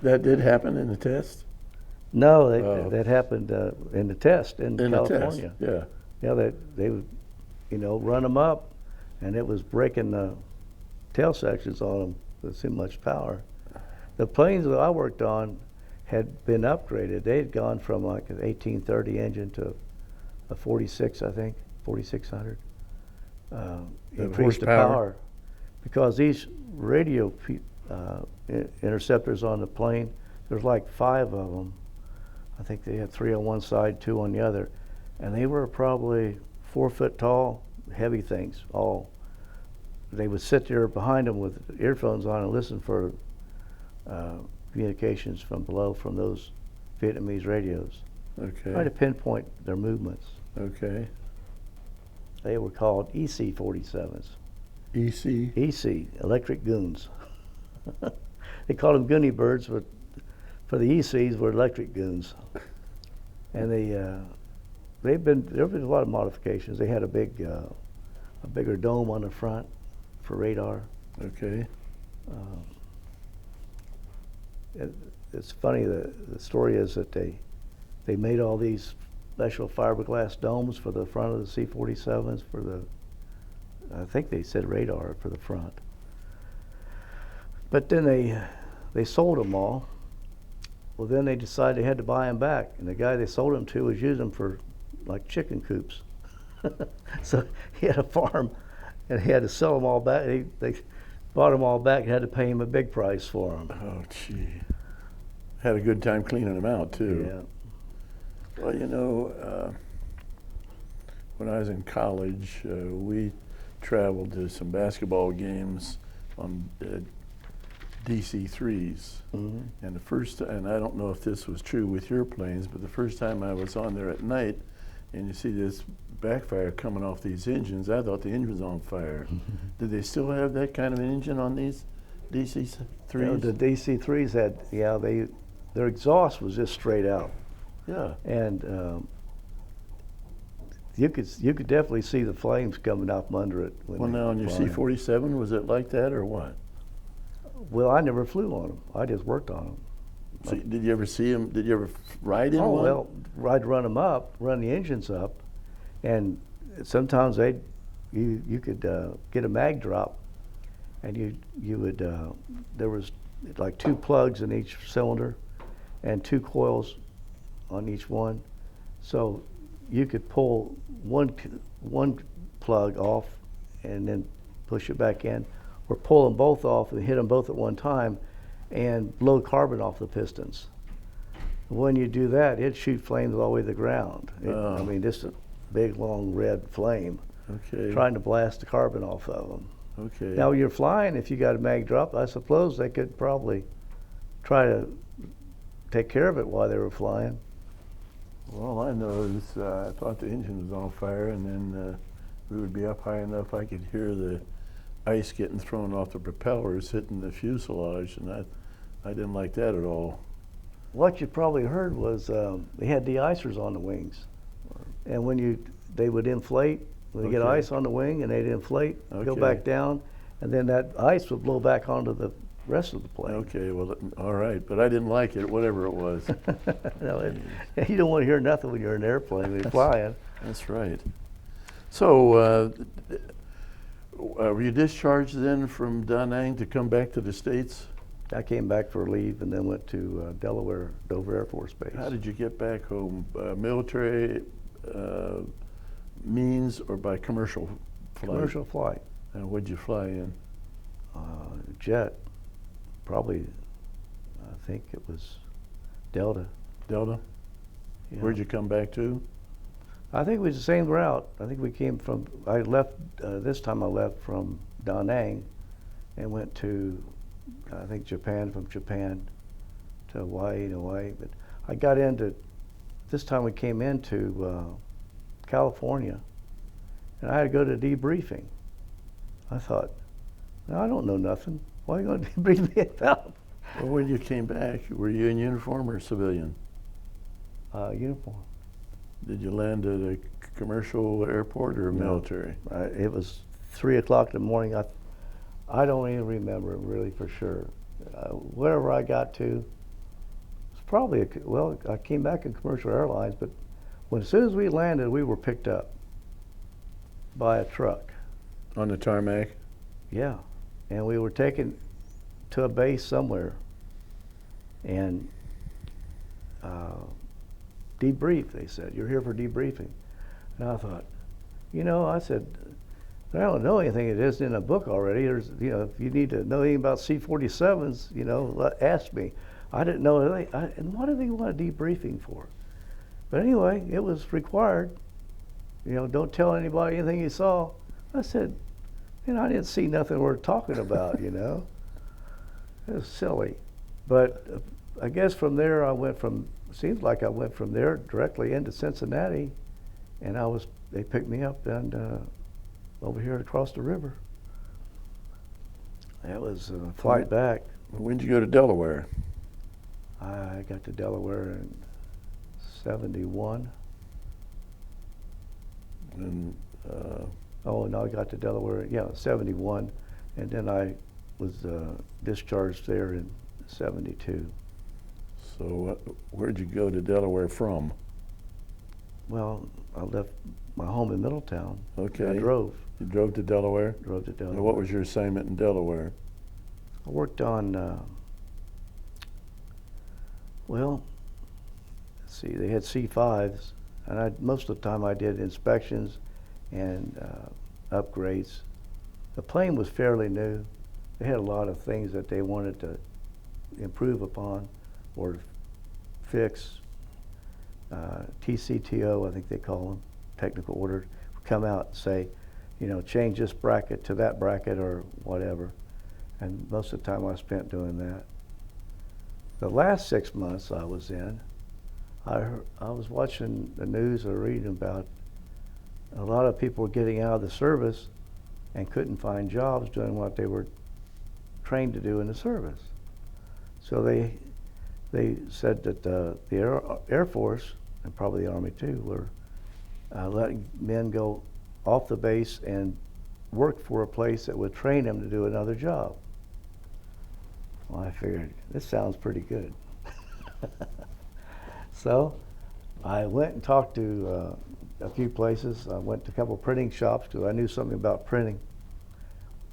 That did happen in the test? No, that happened in the test in California. The test, yeah. Yeah, they would, run them up, and it was breaking the tail sections on them with too much power. The planes that I worked on had been upgraded. They had gone from like an 1830 engine to a 46, I think, 4600. Increased the power. Because these radio interceptors on the plane, there's like 5 of them. I think they had 3 on one side, 2 on the other. And they were probably 4 foot tall, heavy things, all they would sit there behind them with earphones on and listen for communications from below from those Vietnamese radios. Okay. Try to pinpoint their movements. Okay. They were called EC-47s. EC. EC, electric goons. They called them gunny birds, but for the ECs were electric goons. And there have been a lot of modifications. They had a bigger dome on the front for radar. Okay. It's funny, the story is that they made all these special fiberglass domes for the front of the C-47s for the, I think they said radar for the front. But then they sold them all. Well, then they decided they had to buy them back, and the guy they sold them to was using them for like chicken coops. So he had a farm, and he had to sell them all back. They bought them all back and had to pay him a big price for them. Oh, gee. Had a good time cleaning them out, too. Yeah. Well, you know, when I was in college, we traveled to some basketball games on DC-3s. Mm-hmm. And I don't know if this was true with your planes, but the first time I was on there at night, and you see this backfire coming off these engines, I thought the engine was on fire. Did they still have that kind of engine on these DC-3s? You know, the DC-3s had, yeah, their exhaust was just straight out. Yeah. And you could definitely see the flames coming out from under it. Well, now on your C-47, was it like that or what? Well, I never flew on them. I just worked on them. So did you ever see them? Did you ever ride in one? Well, I'd run them up, run the engines up, and sometimes you could get a mag drop, and you would there was like 2 plugs in each cylinder, and 2 coils on each one, so you could pull one plug off and then push it back in, or pull them both off and hit them both at one time and blow carbon off the pistons. When you do that, it'd shoot flames all the way to the ground. I mean, just a big, long red flame, Okay. trying to blast the carbon off of them. Okay. Now, you're flying, if you got a mag drop, I suppose they could probably try to take care of it while they were flying. Well, I know is I thought the engine was on fire, and then we would be up high enough I could hear the ice getting thrown off the propellers hitting the fuselage, and I didn't like that at all. What you probably heard was they had de-icers on the wings, and when they would inflate, when they get Okay. ice on the wing, and they'd inflate, go Okay. back down, and then that ice would blow back onto the rest of the plane. Okay, well, all right, but I didn't like it, whatever it was. No, you don't want to hear nothing when you're in an airplane when you're flying. That's right. So, were you discharged then from Da Nang to come back to the States? I came back for leave and then went to Delaware, Dover Air Force Base. How did you get back home? Military means or by commercial flight? Commercial flight. And what'd you fly in? Jet, probably, I think it was Delta. Delta? Yeah. Where'd you come back to? I think it was the same route. I think we came from, I left, this time I left from Da Nang and went to, I think Japan, from Japan to Hawaii. But I got into, this time we came into California, and I had to go to debriefing. I thought, no, I don't know nothing. Why are you going to debrief me about? Well, when you came back, were you in uniform or civilian? Uniform. Did you land at a commercial airport or No. military? It was 3 o'clock in the morning. I don't even remember really for sure. Wherever I got to, it's probably, well, I came back in commercial airlines, but as soon as we landed, we were picked up by a truck. On the tarmac? Yeah, and we were taken to a base somewhere and debrief, they said. You're here for debriefing. And I thought, I said, I don't know anything that isn't in a book already. There's, if you need to know anything about C-47s, ask me. I didn't know anything. And what do they want a debriefing for? But anyway, it was required. Don't tell anybody anything you saw. I said, And I didn't see nothing worth talking about, you know. It was silly. But I guess from there seems like I went from there directly into Cincinnati, and they picked me up and over here across the river. That was a flight back. When did you go to Delaware? I got to Delaware in 71. And Oh, no, I got to Delaware, 71, and then I was discharged there in 72. so where'd you go to Delaware from? Well, I left my home in Middletown. Okay. I drove. You drove to Delaware? Drove to Delaware. And what was your assignment in Delaware? I worked on, let's see, they had C5s, and most of the time I did inspections and upgrades. The plane was fairly new. They had a lot of things that they wanted to improve upon or fix. TCTO, I think they call them, technical order, would come out and say, change this bracket to that bracket or whatever. And most of the time I spent doing that. The last 6 months I was in, I was watching the news or reading about a lot of people were getting out of the service and couldn't find jobs doing what they were trained to do in the service. So they said that the Air Force, and probably the Army too, were letting men go off the base and work for a place that would train them to do another job. Well, I figured, this sounds pretty good. So I went and talked to a few places. I went to a couple of printing shops because I knew something about printing.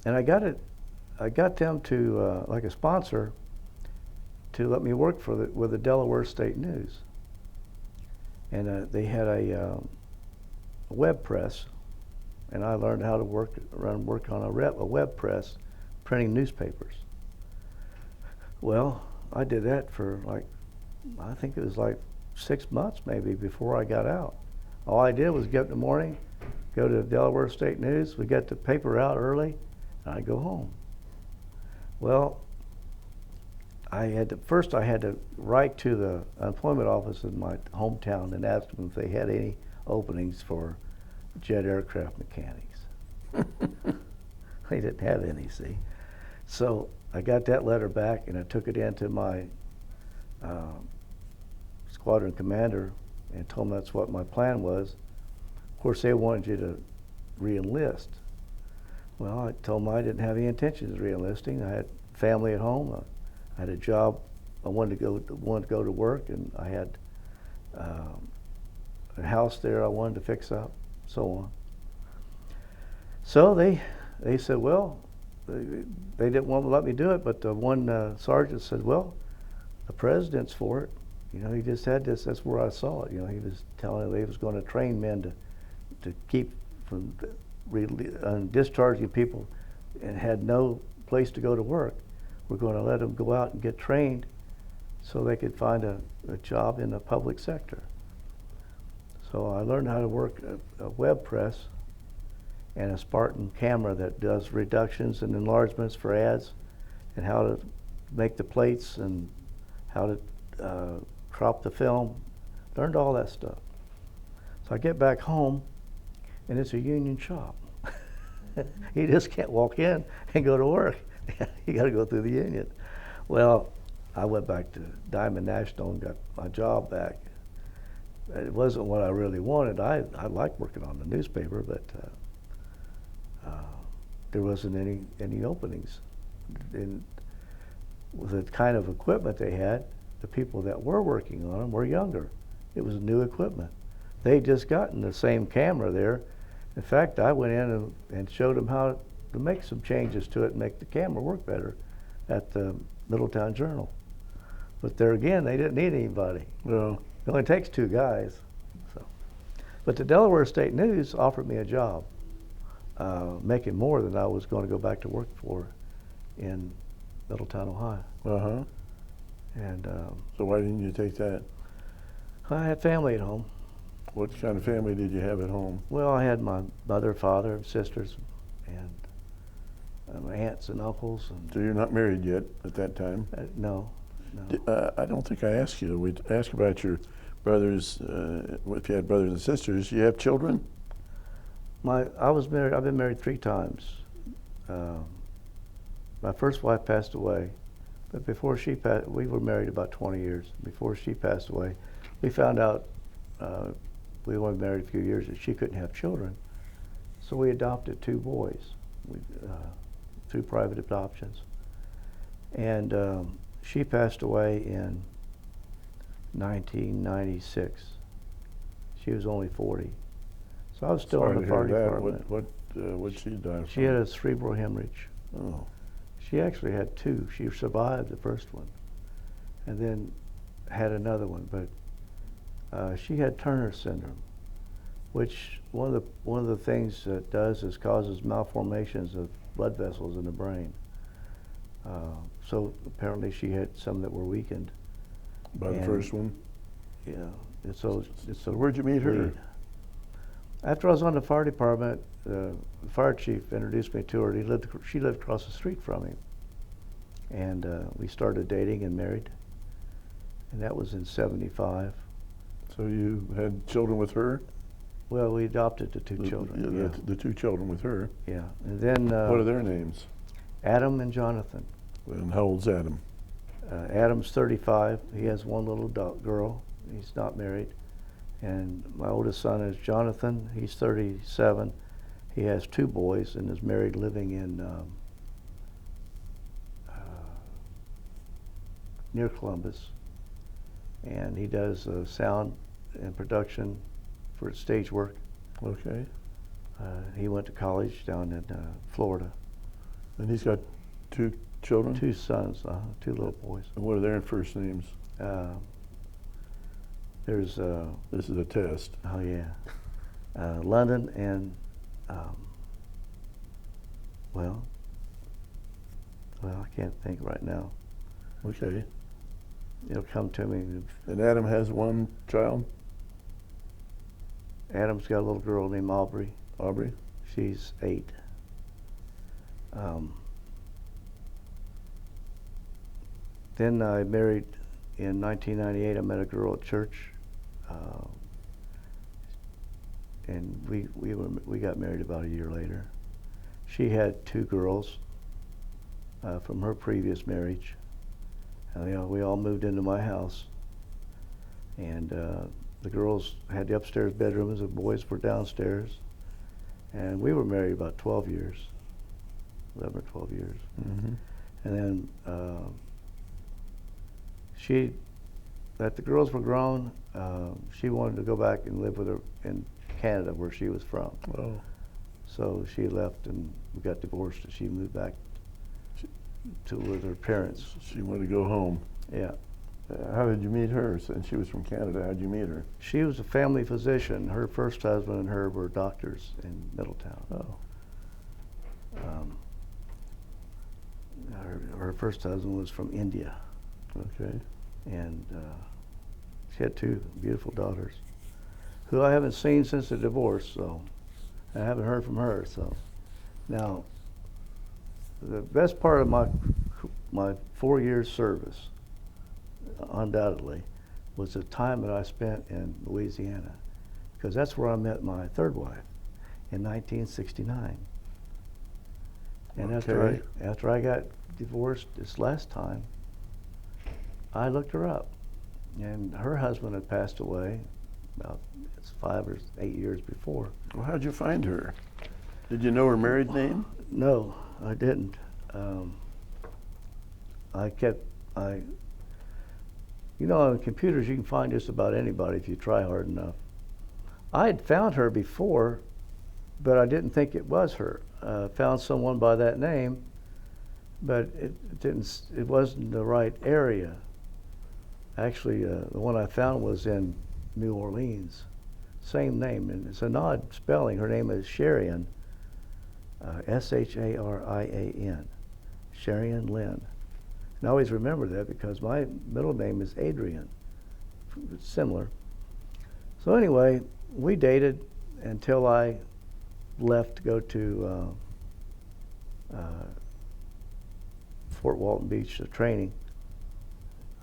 And I got them to, like a sponsor, to let me work with the Delaware State News. And they had a web press, and I learned how to work on a web press, printing newspapers. Well, I did that for I think it was 6 months maybe before I got out. All I did was get up in the morning, go to the Delaware State News, we get the paper out early, and I'd go home. Well, I had to write to the unemployment office in my hometown and ask them if they had any openings for jet aircraft mechanics. They didn't have any, see. So I got that letter back and I took it into my squadron commander and told him that's what my plan was. Of course, they wanted you to re-enlist. Well, I told them I didn't have any intentions of re-enlisting. I had family at home. I had a job. I wanted to go to work, and I had a house there I wanted to fix up, so on. So they said, well, they didn't want to let me do it, but the one sergeant said, well, the president's for it. He just had this. That's where I saw it. He was telling they was going to train men to keep from discharging people and had no place to go to work. We're going to let them go out and get trained so they could find a job in the public sector. So I learned how to work a web press and a Spartan camera that does reductions and enlargements for ads, and how to make the plates and how to crop the film. Learned all that stuff. So I get back home, and it's a union shop. You just can't walk in and go to work. You got to go through the union. Well, I went back to Diamond National and got my job back. It wasn't what I really wanted. I liked working on the newspaper, but there wasn't any openings. And with the kind of equipment they had, the people that were working on them were younger. It was new equipment. They'd just gotten the same camera there. In fact, I went in and showed them how to make some changes to it and make the camera work better at the Middletown Journal. But there again, they didn't need anybody. No. It only takes 2 guys. So, but the Delaware State News offered me a job, making more than I was going to go back to work for in Middletown, Ohio. Uh-huh. And So why didn't you take that? I had family at home. What kind of family did you have at home? Well, I had my mother, father, and sisters, and aunts and uncles. And So you're not married yet at that time? No. I don't think I asked you. We asked about your brothers, if you had brothers and sisters. You have children? I've been married 3 times. My first wife passed away, but before she passed, we were married about 20 years. Before she passed away, we found out, we only married a few years, that she couldn't have children. So we adopted 2 boys through private adoptions. And she passed away in 1996. She was only 40. So I was still in the fire department. What'd she die from? She had a cerebral hemorrhage. Oh. She actually had 2. She survived the first one, and then had another one. But she had Turner syndrome, which one of the things that does is causes malformations of blood vessels in the brain. So apparently she had some that were weakened. By the first one? Yeah. So where'd you meet her? After I was on the fire department, the fire chief introduced me to her. She lived across the street from him. And we started dating and married. And that was in '75. So you had children with her? Well, we adopted the 2 children. Yeah, the 2 children with her. Yeah. And then What are their names? Adam and Jonathan. And how old's Adam? Adam's 35. He has 1 little girl. He's not married. And my oldest son is Jonathan. He's 37. He has 2 boys and is married, living in near Columbus. And he does sound and production for stage work. Okay. He went to college down in Florida. And he's got 2 children? 2 sons, 2 little boys. And what are their first names? There's This is a test. oh yeah, London and well, I can't think right now. Okay. It'll come to me. And Adam has 1 child? Adam's got a little girl named Aubrey. Aubrey? She's 8. Then I married in 1998. I met a girl at church, and we got married about a year later. She had 2 girls from her previous marriage. We all moved into my house, and the girls had the upstairs bedrooms. The boys were downstairs, and we were married about 12 years, 11 or 12 years. Mm-hmm. And then that the girls were grown, she wanted to go back and live with her in Canada, where she was from. Oh. So she left, and we got divorced, and she moved back with her parents. She wanted to go home. Yeah. How did you meet her? Since she was from Canada, how did you meet her? She was a family physician. Her first husband and her were doctors in Middletown. Oh. Her first husband was from India. Okay. And she had 2 beautiful daughters, who I haven't seen since the divorce, so I haven't heard from her. So now, the best part of my 4 years service, undoubtedly, was the time that I spent in Louisiana, because that's where I met my 3rd wife in 1969. And Okay. after I got divorced this last time, I looked her up, and her husband had passed away about 5 or 8 years before. Well, how'd you find her? Did you know her married name? No, I didn't. You know, on computers you can find just about anybody if you try hard enough. I had found her before, but I didn't think it was her. Found someone by that name, but it wasn't the right area. Actually, the one I found was in New Orleans. Same name, and it's an odd spelling. Her name is Sharian, S-H-A-R-I-A-N, Sharian Lynn. And I always remember that because my middle name is Adrian. It's similar. So anyway, we dated until I left to go to Fort Walton Beach training.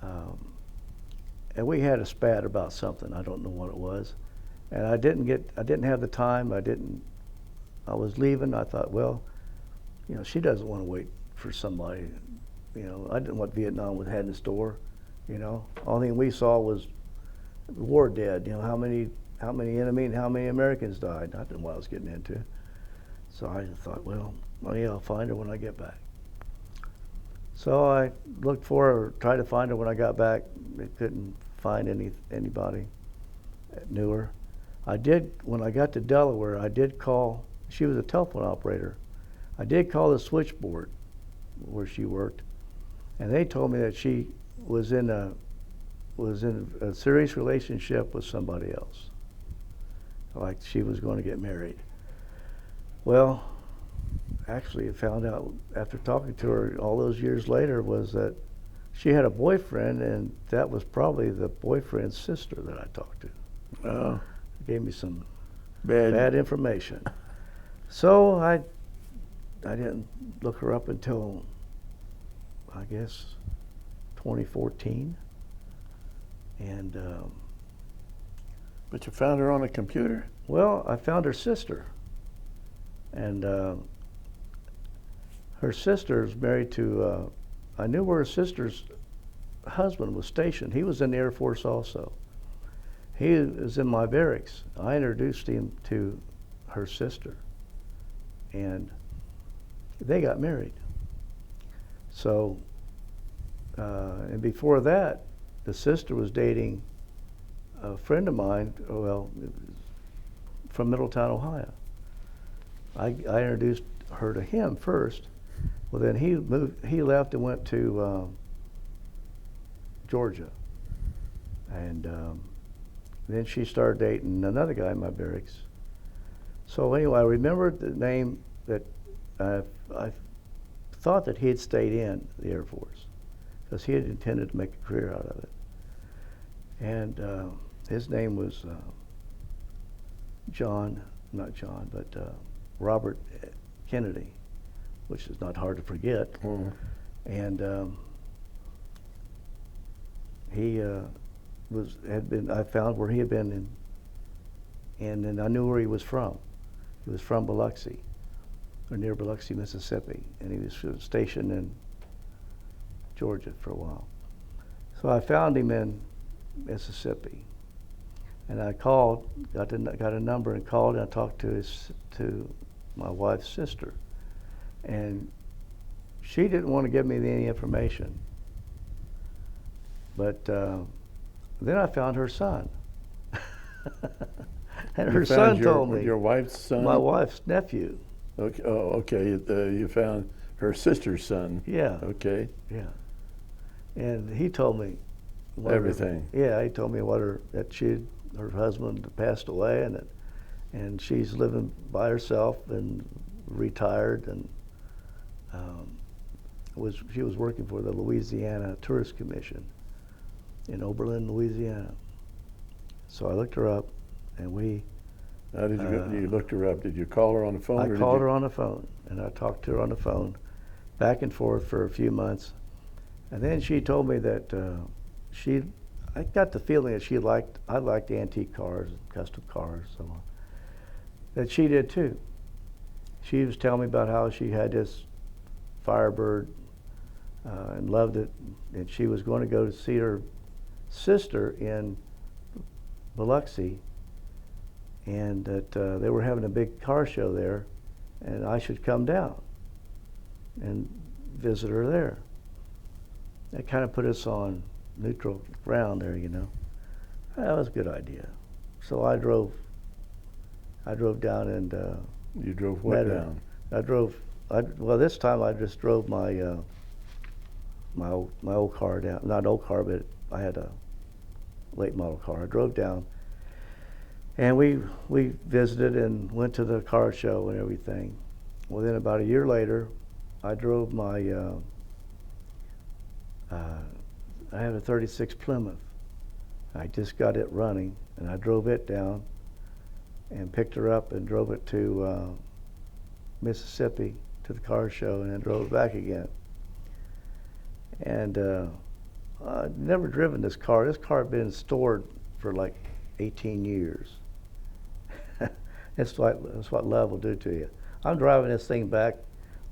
And we had a spat about something. I don't know what it was. And I didn't have the time. I was leaving. I thought, well, you know, she doesn't want to wait for somebody. You know, I didn't know what Vietnam had in store. You know, only thing we saw was war dead. You know, how many enemy and how many Americans died. I didn't know what I was getting into. So I thought, well, yeah, I'll find her when I get back. So I looked for her, tried to find her when I got back. I couldn't find anybody that knew her. I did, when I got to Delaware, I did call, she was a telephone operator. I did call the switchboard where she worked, and they told me that she was in a serious relationship with somebody else. Like she was going to get married. Well, actually I found out after talking to her all those years later was that she had a boyfriend, and that was probably the boyfriend's sister that I talked to. Gave me some bad information. So I didn't look her up until, I guess, 2014. And But you found her on a computer? well, I found her sister. And her sister's married to, I knew where her sister's husband was stationed. He was in the Air Force also. He was in my barracks. I introduced him to her sister, and they got married. So, and before that, the sister was dating a friend of mine, well, from Middletown, Ohio. I introduced her to him first. Well, then he left and went to Georgia. And then she started dating another guy in my barracks. So anyway, I remembered the name that I thought that he had stayed in the Air Force because he had intended to make a career out of it. And his name was Robert Kennedy, which is not hard to forget. Mm. And he I found where he had been and then I knew where he was from. He was from Biloxi, or near Biloxi, Mississippi, and he was stationed in Georgia for a while. So I found him in Mississippi, and I called, got a number and called, and I talked to my wife's sister, and she didn't want to give me any information. But then I found her son. And her son told me. Your wife's son? My wife's nephew. Okay. Oh, okay. You found her sister's son. Yeah. Okay. Yeah. And he told me everything. Yeah, he told me that her husband passed away, and she's living by herself and retired, and she was working for the Louisiana Tourist Commission in Oberlin, Louisiana. So I looked her up, and How did you looked her up? Did you call her on the phone? I called her on the phone, and I talked to her on the phone, back and forth for a few months, and then she told me that I got the feeling that I liked antique cars, custom cars, so on, that she did too. She was telling me about how she had this Firebird and loved it, and she was going to go to see her sister in Biloxi, and that they were having a big car show there, and I should come down and visit her there. That kind of put us on neutral ground there, you know. That was a good idea. So I drove down and you drove what down? Well, this time I just drove my my old car down. Not an old car, but I had a late model car. I drove down, and we visited and went to the car show and everything. Well, then about a year later, I drove my I had a 36 Plymouth. I just got it running, and I drove it down and picked her up and drove it to Mississippi to the car show, and then drove it back again. And I'd never driven this car. This car had been stored for like 18 years. That's what love will do to you. I'm driving this thing back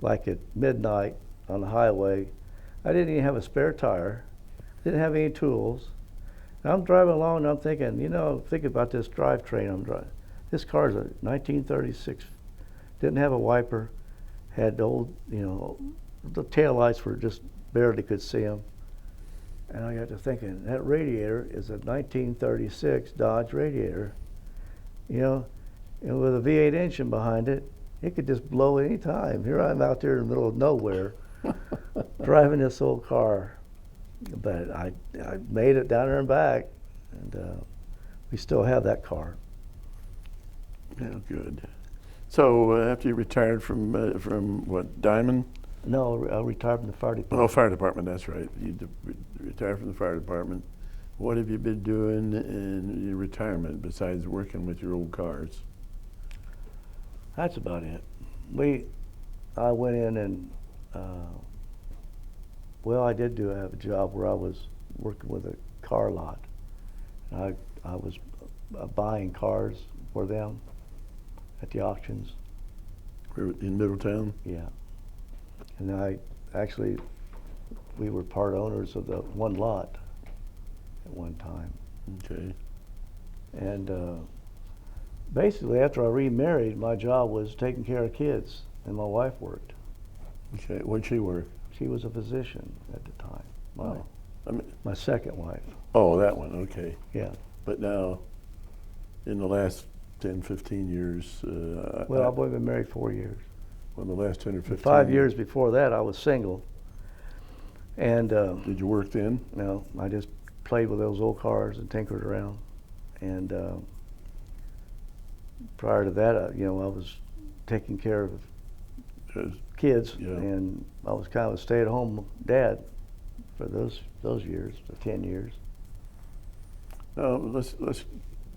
like at midnight on the highway. I didn't even have a spare tire, didn't have any tools. And I'm driving along and I'm thinking, thinking about this drivetrain I'm driving. This car is a 1936, didn't have a wiper, had old, the taillights were just barely could see them. And I got to thinking, that radiator is a 1936 Dodge radiator, and with a V8 engine behind it, it could just blow any time. Here I'm out there in the middle of nowhere, driving this old car. But I made it down there and back, and we still have that car. Yeah, good. So after you retired from what, Diamond? No, I retired from the fire department. Oh, fire department, that's right. You retired from the fire department. What have you been doing in your retirement besides working with your old cars? That's about it. I went in and, I did have a job where I was working with a car lot. I was buying cars for them at the auctions. In Middletown? Yeah. And we were part owners of the one lot at one time. Okay. And basically, after I remarried, my job was taking care of kids, and my wife worked. Okay. What'd she work? She was a physician at the time. My second wife. Oh, that one. Okay. Yeah. But now, in the last 10, 15 years. I've only been married 4 years. Well, the last 10 or 15 5 years before that, I was single. And did you work then? No, I just played with those old cars and tinkered around. And prior to that, I was taking care of kids, yeah. And I was kind of a stay-at-home dad for those years, the 10 years. Now let's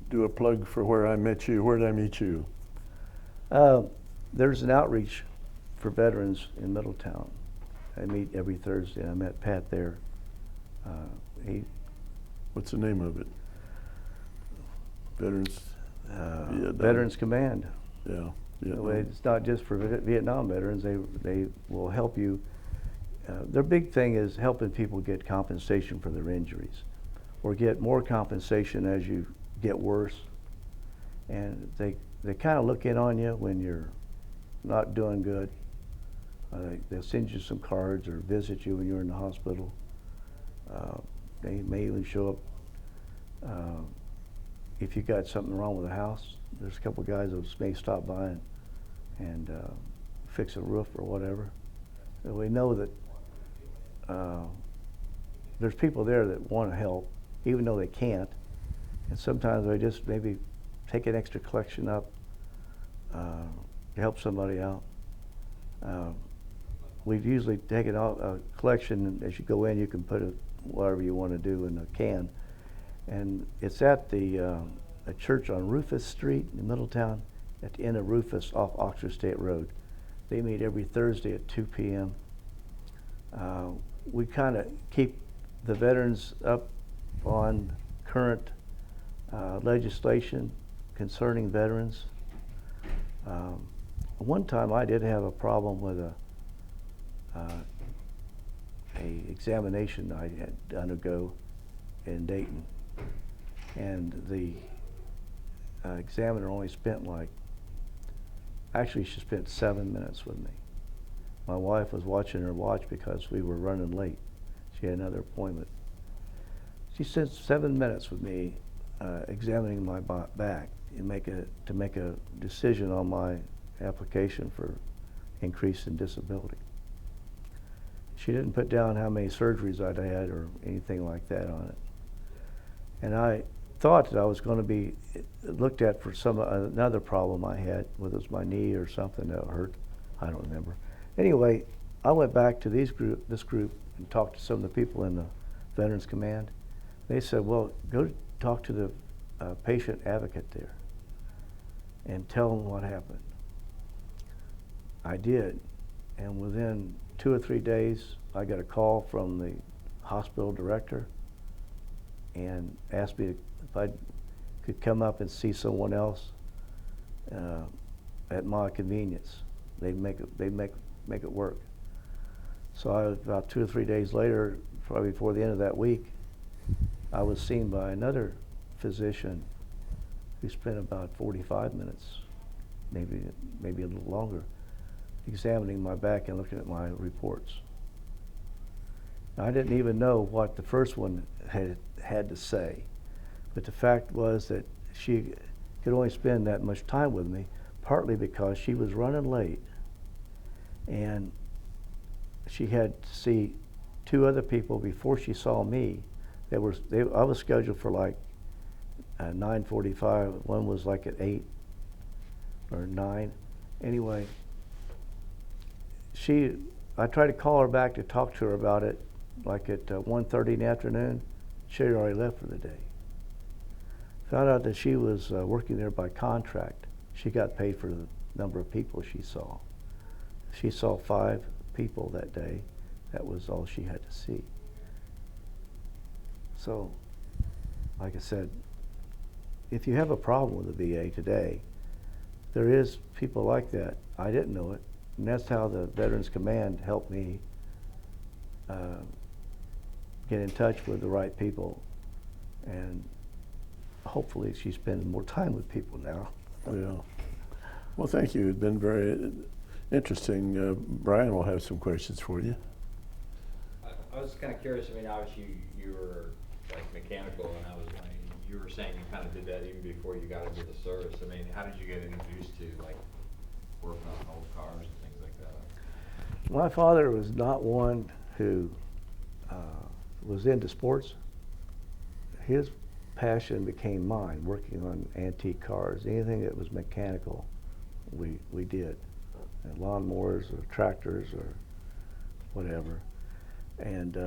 do a plug for where I met you. Where did I meet you? There's an outreach for veterans in Middletown. I meet every Thursday. I met Pat there. What's the name of it? Veterans. Veterans Command. Yeah. Yeah. It's not just for Vietnam veterans. They will help you. Their big thing is helping people get compensation for their injuries, or get more compensation as you get worse. And they kind of look in on you when you're not doing good. They'll send you some cards or visit you when you're in the hospital. They may even show up if you got something wrong with the house. There's a couple of guys that may stop by and fix a roof or whatever. And we know that there's people there that want to help, even though they can't. And sometimes they just maybe take an extra collection up to help somebody out. We've usually taken out a collection, and as you go in, you can put whatever you want to do in a can. And it's at a church on Rufus Street in Middletown, at the end of Rufus off Oxford State Road. They meet every Thursday at 2 p.m. We kind of keep the veterans up on current legislation concerning veterans. One time I did have a problem with a examination I had to undergo in Dayton, and the examiner only spent she spent 7 minutes with me. My wife was watching her watch because we were running late. She had another appointment. She spent 7 minutes with me examining my back to make a decision on my application for increase in disability. She didn't put down how many surgeries I'd had or anything like that on it. And I thought that I was going to be looked at for another problem I had, whether it was my knee or something that hurt. I don't remember. Anyway, I went back to this group and talked to some of the people in the Veterans Command. They said, well, go talk to the patient advocate there and tell them what happened. I did, and within 2 or 3 days, I got a call from the hospital director and asked me if I could come up and see someone else at my convenience. They'd make it work. So about 2 or 3 days later, probably before the end of that week, I was seen by another physician who spent about 45 minutes, maybe a little longer, examining my back and looking at my reports. Now, I didn't even know what the first one had to say, but the fact was that she could only spend that much time with me, partly because she was running late, and she had to see 2 other people before she saw me. I was scheduled for like 9:45. One was like at 8 or 9. Anyway, I tried to call her back to talk to her about it, like at 1:30 in the afternoon. She had already left for the day. Found out that she was working there by contract. She got paid for the number of people she saw. She saw 5 people that day. That was all she had to see. So, like I said, if you have a problem with the VA today, there is people like that. I didn't know it, and that's how the Veterans Command helped me get in touch with the right people, and hopefully she's spending more time with people now. Yeah. Well, thank you. It's been very interesting. Brian will have some questions for you. I was kind of curious. I mean, obviously you were like mechanical, and I was wondering, you were saying you kind of did that even before you got into the service. I mean, how did you get introduced to like working on old cars and things like that? My father was not one who was into sports. His passion became mine, working on antique cars. Anything that was mechanical, we did. And lawnmowers or tractors or whatever. And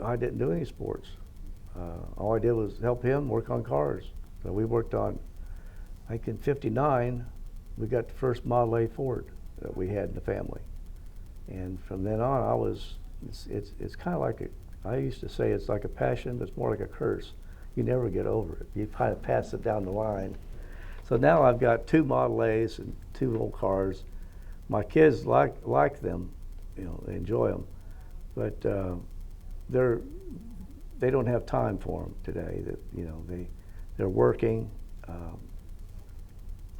I didn't do any sports. All I did was help him work on cars. So we worked on, I think in '59, we got the first Model A Ford that we had in the family. And from then on, it's kind of like I used to say it's like a passion, but it's more like a curse. You never get over it. You kind of pass it down the line. So now I've got 2 Model A's and 2 old cars. My kids like them, they enjoy them, but they don't have time for them today. They're working,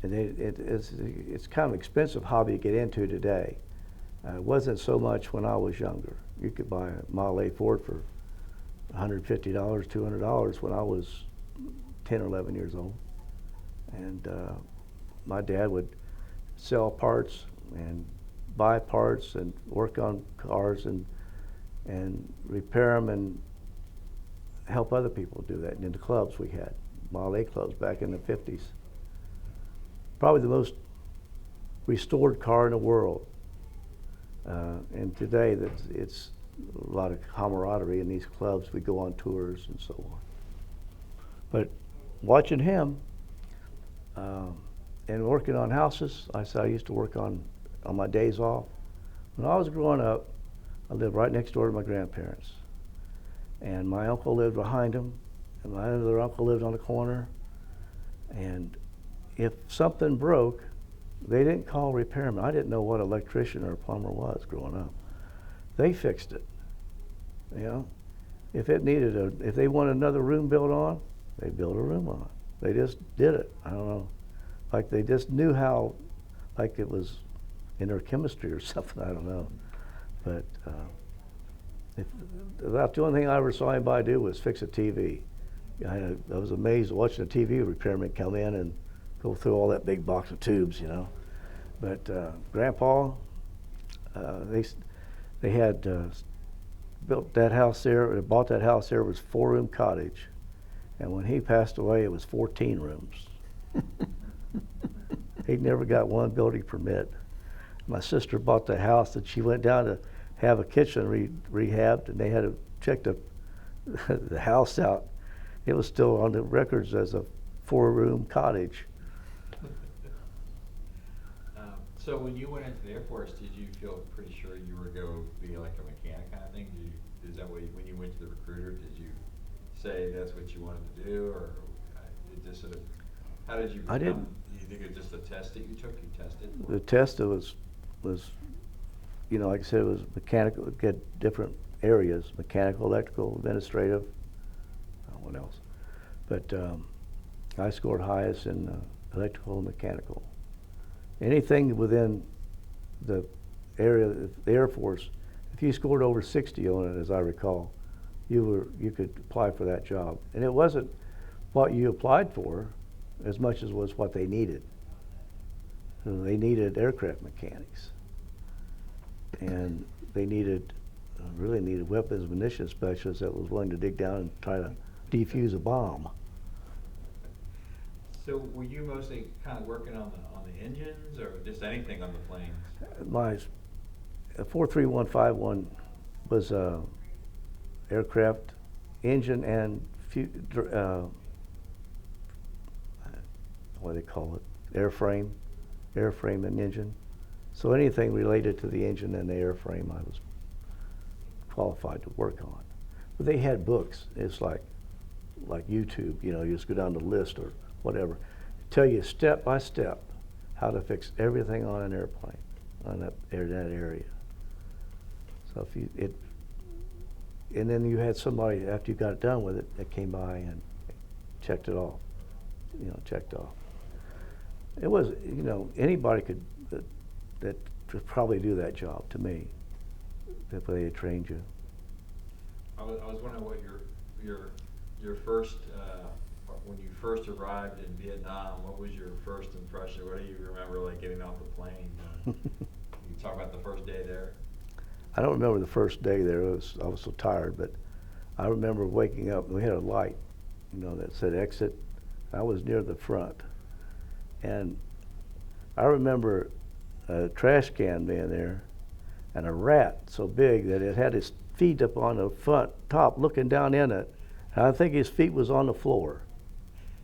and it's kind of an expensive hobby to get into today. It wasn't so much when I was younger. You could buy a Model A Ford for $150, $200 when I was 10 or 11 years old. And my dad would sell parts and buy parts and work on cars and repair them and help other people do that. And in the clubs we had, Model A clubs back in the 50s. Probably the most restored car in the world. And today it's a lot of camaraderie in these clubs. We go on tours and so on. But watching him and working on houses, I used to work on my days off. When I was growing up, I lived right next door to my grandparents. And my uncle lived behind him, and my other uncle lived on the corner. And if something broke, they didn't call repairmen. I didn't know what an electrician or a plumber was growing up. They fixed it. If they wanted another room built on, they built a room on it. They just did it. I don't know. Like they just knew how, like it was in their chemistry or something, I don't know. But about the only thing I ever saw anybody do was fix a TV. I was amazed watching a TV repairman come in and go through all that big box of tubes, But Grandpa, they had built that house there, bought that house there. It was a 4-room cottage. And when he passed away, it was 14 rooms. He never got one building permit. My sister bought the house, and she went down to have a kitchen rehabbed, and they had to check the house out. It was still on the records as a 4-room cottage. So when you went into the Air Force, did you feel pretty sure you were going to be like a mechanic kind of thing? Is that what when you went to the recruiter, did you say that's what you wanted to do, or it just sort of, how did you become? I didn't. Do you think it was just a test that you took? You tested? The test was, you know, like I said, it was mechanical. Get different areas: mechanical, electrical, administrative. What else? But I scored highest in electrical and mechanical. Anything within the area, the Air Force, if you scored over 60 on it, as I recall, you could apply for that job. And it wasn't what you applied for as much as was what they needed. So they needed aircraft mechanics, and they really needed weapons and munitions specialists that was willing to dig down and try to defuse a bomb. So were you mostly kind of working on the engines, or just anything on the planes? My 43151 was aircraft engine and what do they call it? Airframe and engine. So anything related to the engine and the airframe, I was qualified to work on. But they had books. It's like YouTube. You know, you just go down the list or whatever, tell you step by step how to fix everything on an airplane, on that area. So and then you had somebody after you got it done with it that came by and checked it off, checked off. It was, anybody could probably do that job to me, if they had trained you. I was wondering what your first when you first arrived in Vietnam, what was your first impression? What do you remember, like getting off the plane? You talk about the first day there. I don't remember the first day there. I was so tired, but I remember waking up. We had a light, that said exit. I was near the front, and I remember a trash can being there, and a rat so big that it had his feet up on the front top, looking down in it. And I think his feet was on the floor.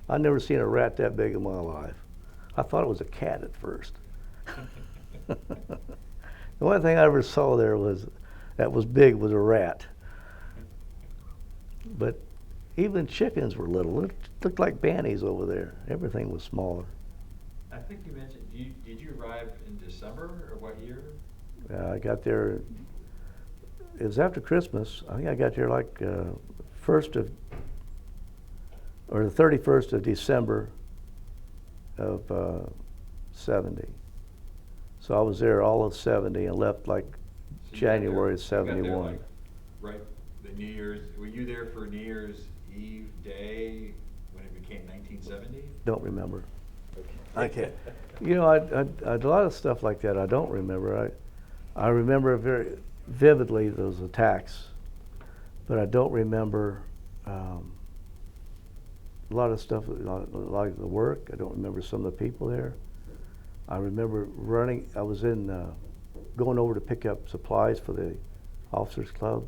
I'd never seen a rat that big in my life. I thought it was a cat at first. The only thing I ever saw there that was big was a rat. But even chickens were little. It looked like bannies over there. Everything was smaller. I think you mentioned, did you arrive in December, or what year? I got there, it was after Christmas. I think I got there like the 31st of December of 70. So I was there all of 70 and left like So January of you got there, 71. like, right, the New Year's, were you there for New Year's Eve day when it became 1970? Don't remember. Okay. I can't. A lot of stuff like that I don't remember. I remember very vividly those attacks, but I don't remember a lot of stuff, like the work. I don't remember some of the people there. I remember running. I was going over to pick up supplies for the officers club,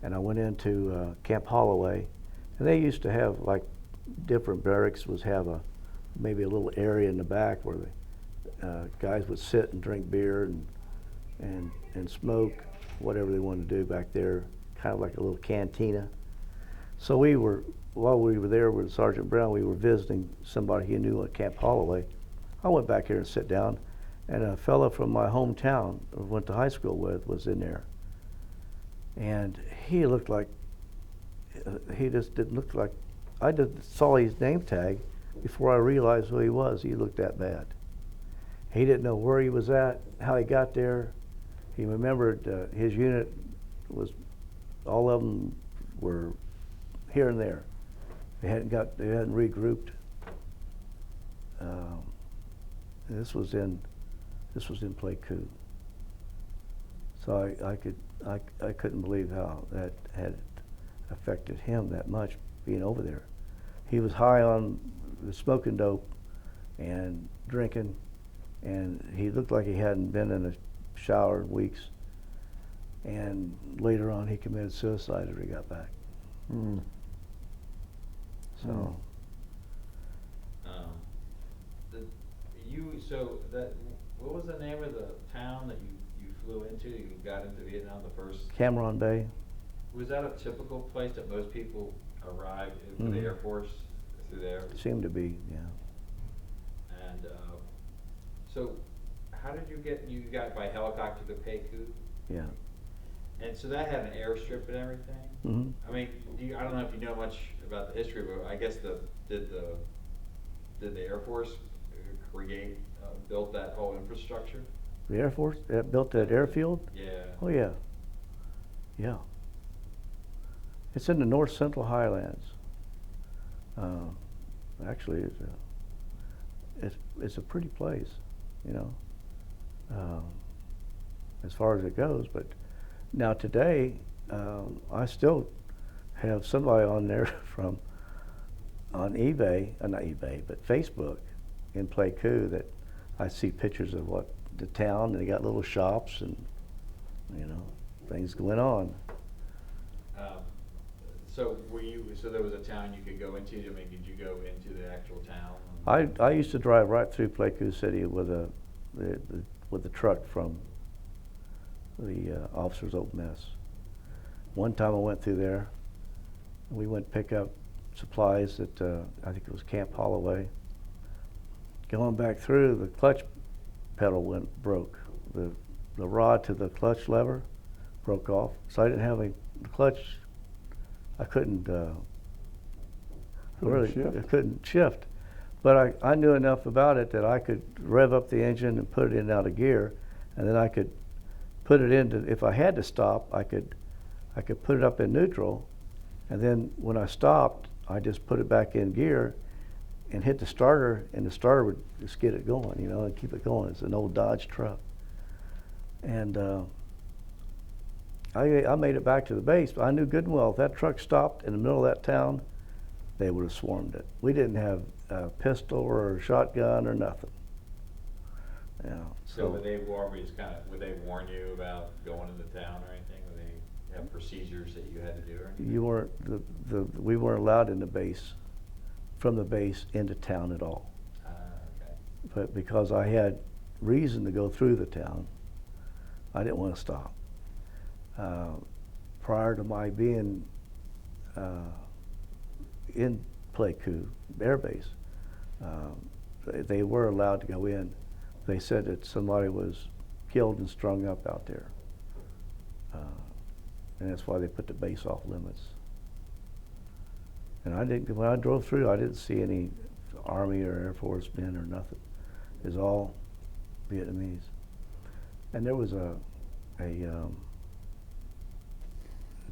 and I went into Camp Holloway, and they used to have like different barracks maybe a little area in the back where the guys would sit and drink beer and smoke, whatever they wanted to do back there, kind of like a little cantina. So while we were there with Sergeant Brown, we were visiting somebody he knew at Camp Holloway. I went back here and sat down, and a fellow from my hometown I went to high school with was in there. And he looked like, he just didn't look like, I just saw his name tag before I realized who he was. He looked that bad. He didn't know where he was at, how he got there. He remembered his unit all of them were here and there. They hadn't regrouped. This was in Pleiku. So I couldn't believe how that had affected him that much, being over there. He was high on smoking dope and drinking, and he looked like he hadn't been in a shower in weeks. And later on, he committed suicide after he got back. Mm. So. so that, what was the name of the town that you flew into, you got into Vietnam the first? Cameron Bay. Was that a typical place that most people arrived for the Mhm. Air Force through there? Seemed to be, yeah. And, so how did you got by helicopter to Peiku? Yeah. And so that had an airstrip and everything? Hmm. I mean, I don't know if you know much about the history, but I guess did the Air Force create, built that whole infrastructure? The Air Force built that airfield? Yeah. Oh, yeah. Yeah. It's in the north central highlands. Actually, it's a pretty place, you know, as far as it goes. But now today, I still have somebody on there on eBay, not eBay, but Facebook in Pleiku that I see pictures of what the town, and they got little shops and, you know, things going on. So so there was a town you could go into, I mean, did you go into the actual town? I used to drive right through Pleiku City with the truck from the Officers Open Mess. One time I went through there, and we went pick up supplies at I think it was Camp Holloway. Going back through, the clutch pedal broke. The rod to the clutch lever broke off, so I didn't have the clutch. I couldn't shift? I couldn't shift. But I knew enough about it that I could rev up the engine and put it in and out of gear, and then I could put it into, if I had to stop, I could put it up in neutral, and then when I stopped, I just put it back in gear and hit the starter, and the starter would just get it going, you know, and keep it going. It's an old Dodge truck. And I made it back to the base, but I knew good and well if that truck stopped in the middle of that town, they would have swarmed it. We didn't have a pistol or a shotgun or nothing. Yeah. So would they warn you about going into town or anything? Would they have procedures that you had to do or anything? We weren't allowed in the base, from the base into town at all. Okay. But because I had reason to go through the town, I didn't want to stop. Prior to my being in Pleiku Air Base, they were allowed to go in. They said that somebody was killed and strung up out there. And that's why they put the base off limits. And when I drove through, I didn't see any Army or Air Force men or nothing. It was all Vietnamese. And there was a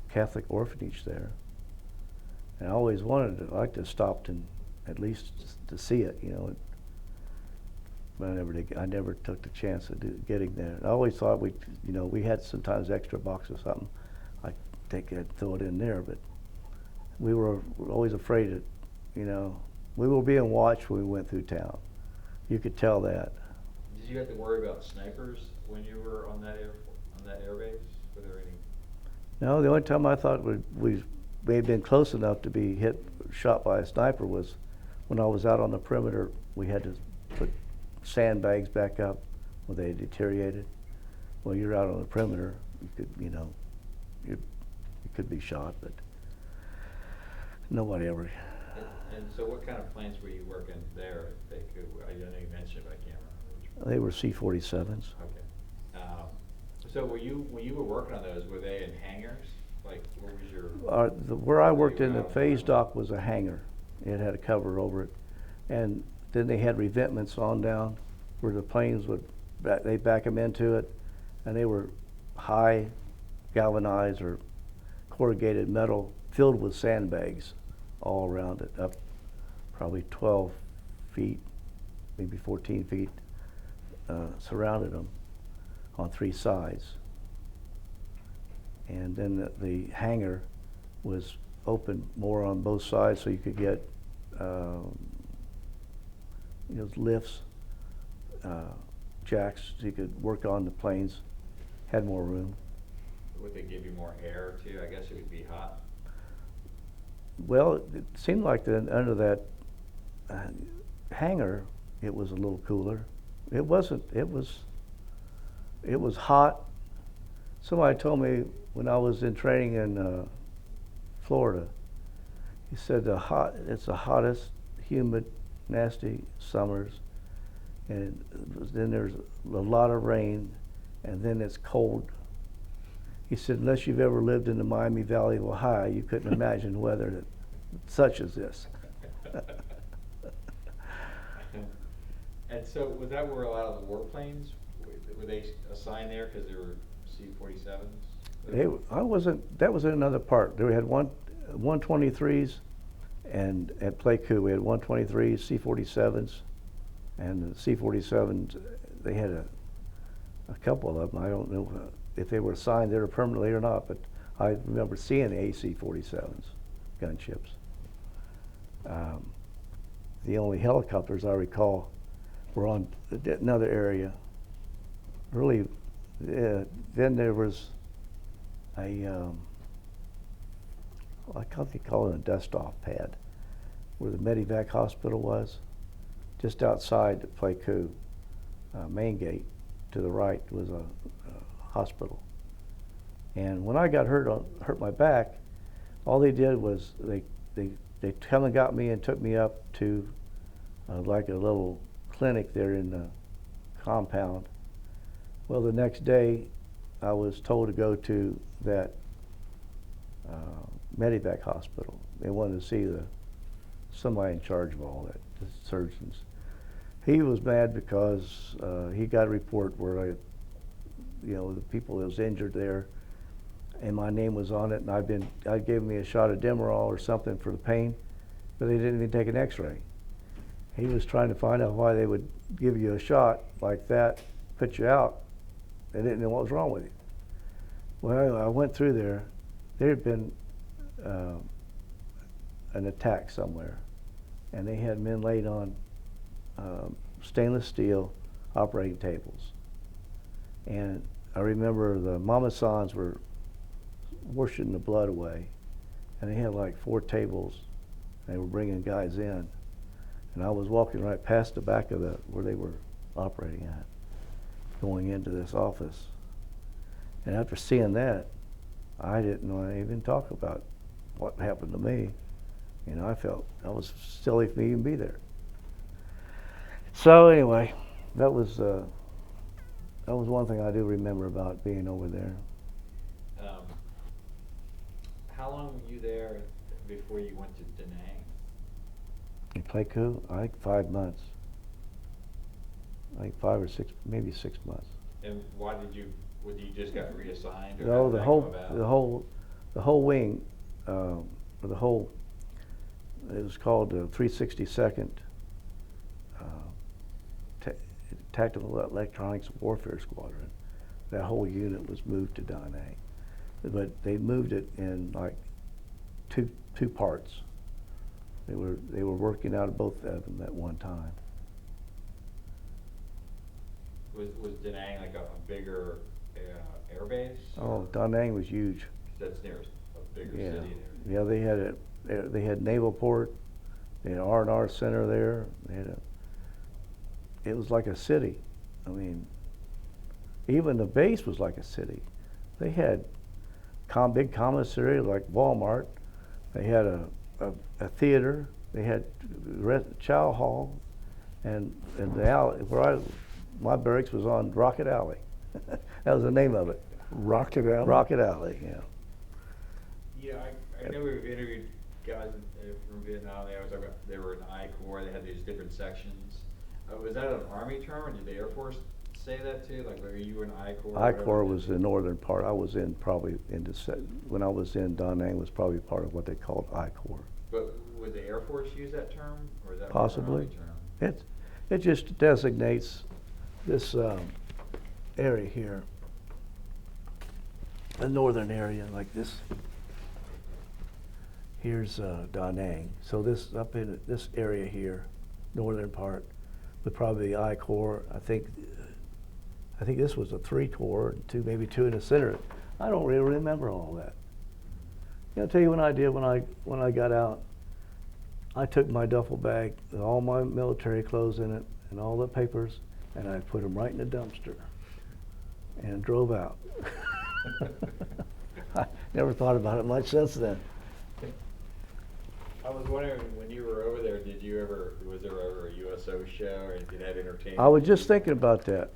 Catholic orphanage there. And I always I'd like to have stopped and at least to see it, you know. But I never took the chance of getting there. I always thought we had sometimes extra box or something. I'd take it, throw it in there, but we were always afraid that, you know, we were being watched when we went through town. You could tell that. Did you have to worry about snipers when you were on that air base? Were there any? No, the only time I thought we may have been close enough to be shot by a sniper was when I was out on the perimeter. We had to put sandbags back up when they deteriorated. Well, you're out on the perimeter, you could, you know, you could be shot, but nobody ever. And so what kind of planes were you working there? I know you mentioned, but I can't remember. They were C-47s. Okay. So when you were working on those, were they in hangars? Like, what was your? Where I worked in the phase dock was a hangar. It had a cover over it, and then they had revetments on down where the planes they back them into it, and they were high galvanized or corrugated metal filled with sandbags all around it, up probably 12 feet, maybe 14 feet, surrounded them on three sides. And then the hangar was open more on both sides, so you could get lifts, jacks, so you could work on the planes, had more room. Would they give you more air too? I guess it would be hot. Well, it seemed like under that hangar, it was a little cooler. It wasn't. It was hot. Somebody told me when I was in training in Florida, he said it's the hottest, humid, nasty summers, and then there's a lot of rain, and then it's cold. He said, unless you've ever lived in the Miami Valley of Ohio, you couldn't imagine weather such as this. And so, was that where a lot of the warplanes, were they assigned there because they were C-47s? I wasn't. That was in another part. There we had 123s, and at Playku we had 123s, C-47s, and the C-47s. They had a couple of them. I don't know if they were assigned there permanently or not, but I remember seeing the AC-47s, gunships. The only helicopters I recall were on another area. Really, then there was a, I think they call it a dust-off pad, where the Medivac hospital was, just outside the Playku main gate. To the right was a hospital. And when I got hurt my back, all they did was they come and got me and took me up to like a little clinic there in the compound. Well, the next day, I was told to go to that Medivac hospital. They wanted to see somebody in charge of all that, the surgeons. He was mad because he got a report where the people that was injured there, and my name was on it, and I gave me a shot of Demerol or something for the pain, but they didn't even take an X-ray. He was trying to find out why they would give you a shot like that, put you out. They didn't know what was wrong with you. Well, I went through there. There had been an attack somewhere, and they had men laid on stainless steel operating tables. And I remember the Mama Sans were washing the blood away, and they had like 4 tables. They were bringing guys in, and I was walking right past the back of where they were operating at, going into this office. And after seeing that, I didn't want to even talk about what happened to me. I felt that was silly for me to even be there. So anyway, that was one thing I do remember about being over there. How long were you there before you went to Da Nang? In Playku, I think 5 months. I think 5 or 6, maybe 6 months. And why did you just got reassigned? Or No, the whole wing, it was called the 362nd Tactical Electronics Warfare Squadron. That whole unit was moved to Da Nang, but they moved it in like two parts. They were working out of both of them at one time. Was Da Nang like a bigger air base? Oh, Da Nang was huge. That's near a bigger Yeah. city there. Yeah, they had naval port, they had R&R center there. It was like a city. I mean, even the base was like a city. They had big commissary like Walmart. They had a theater. They had chow hall, and the alley my barracks was on Rocket Alley. That was the name of it. Rocket Alley? Rocket Alley, yeah. Yeah, I know we've interviewed guys from Vietnam. They were in I Corps. They had these different sections. Was that an Army term, or did the Air Force say that too? Like, were you in I Corps? I Corps was the northern part. I was in when I was in Da Nang was probably part of what they called I Corps. But would the Air Force use that term, or is that Possibly. More an Army term? It just designates this area here, a northern area like this. Here's Da Nang. So this up in this area here, northern part, would probably be I Corps. I think this was a 3 Corps, and maybe 2 in the center. I don't really remember all that. I'll tell you what I did when I got out. I took my duffel bag with all my military clothes in it and all the papers, and I put them right in the dumpster and drove out. I never thought about it much since then. I was wondering, when you were over there, was there ever a USO show, or did that entertain? I was just thinking about that.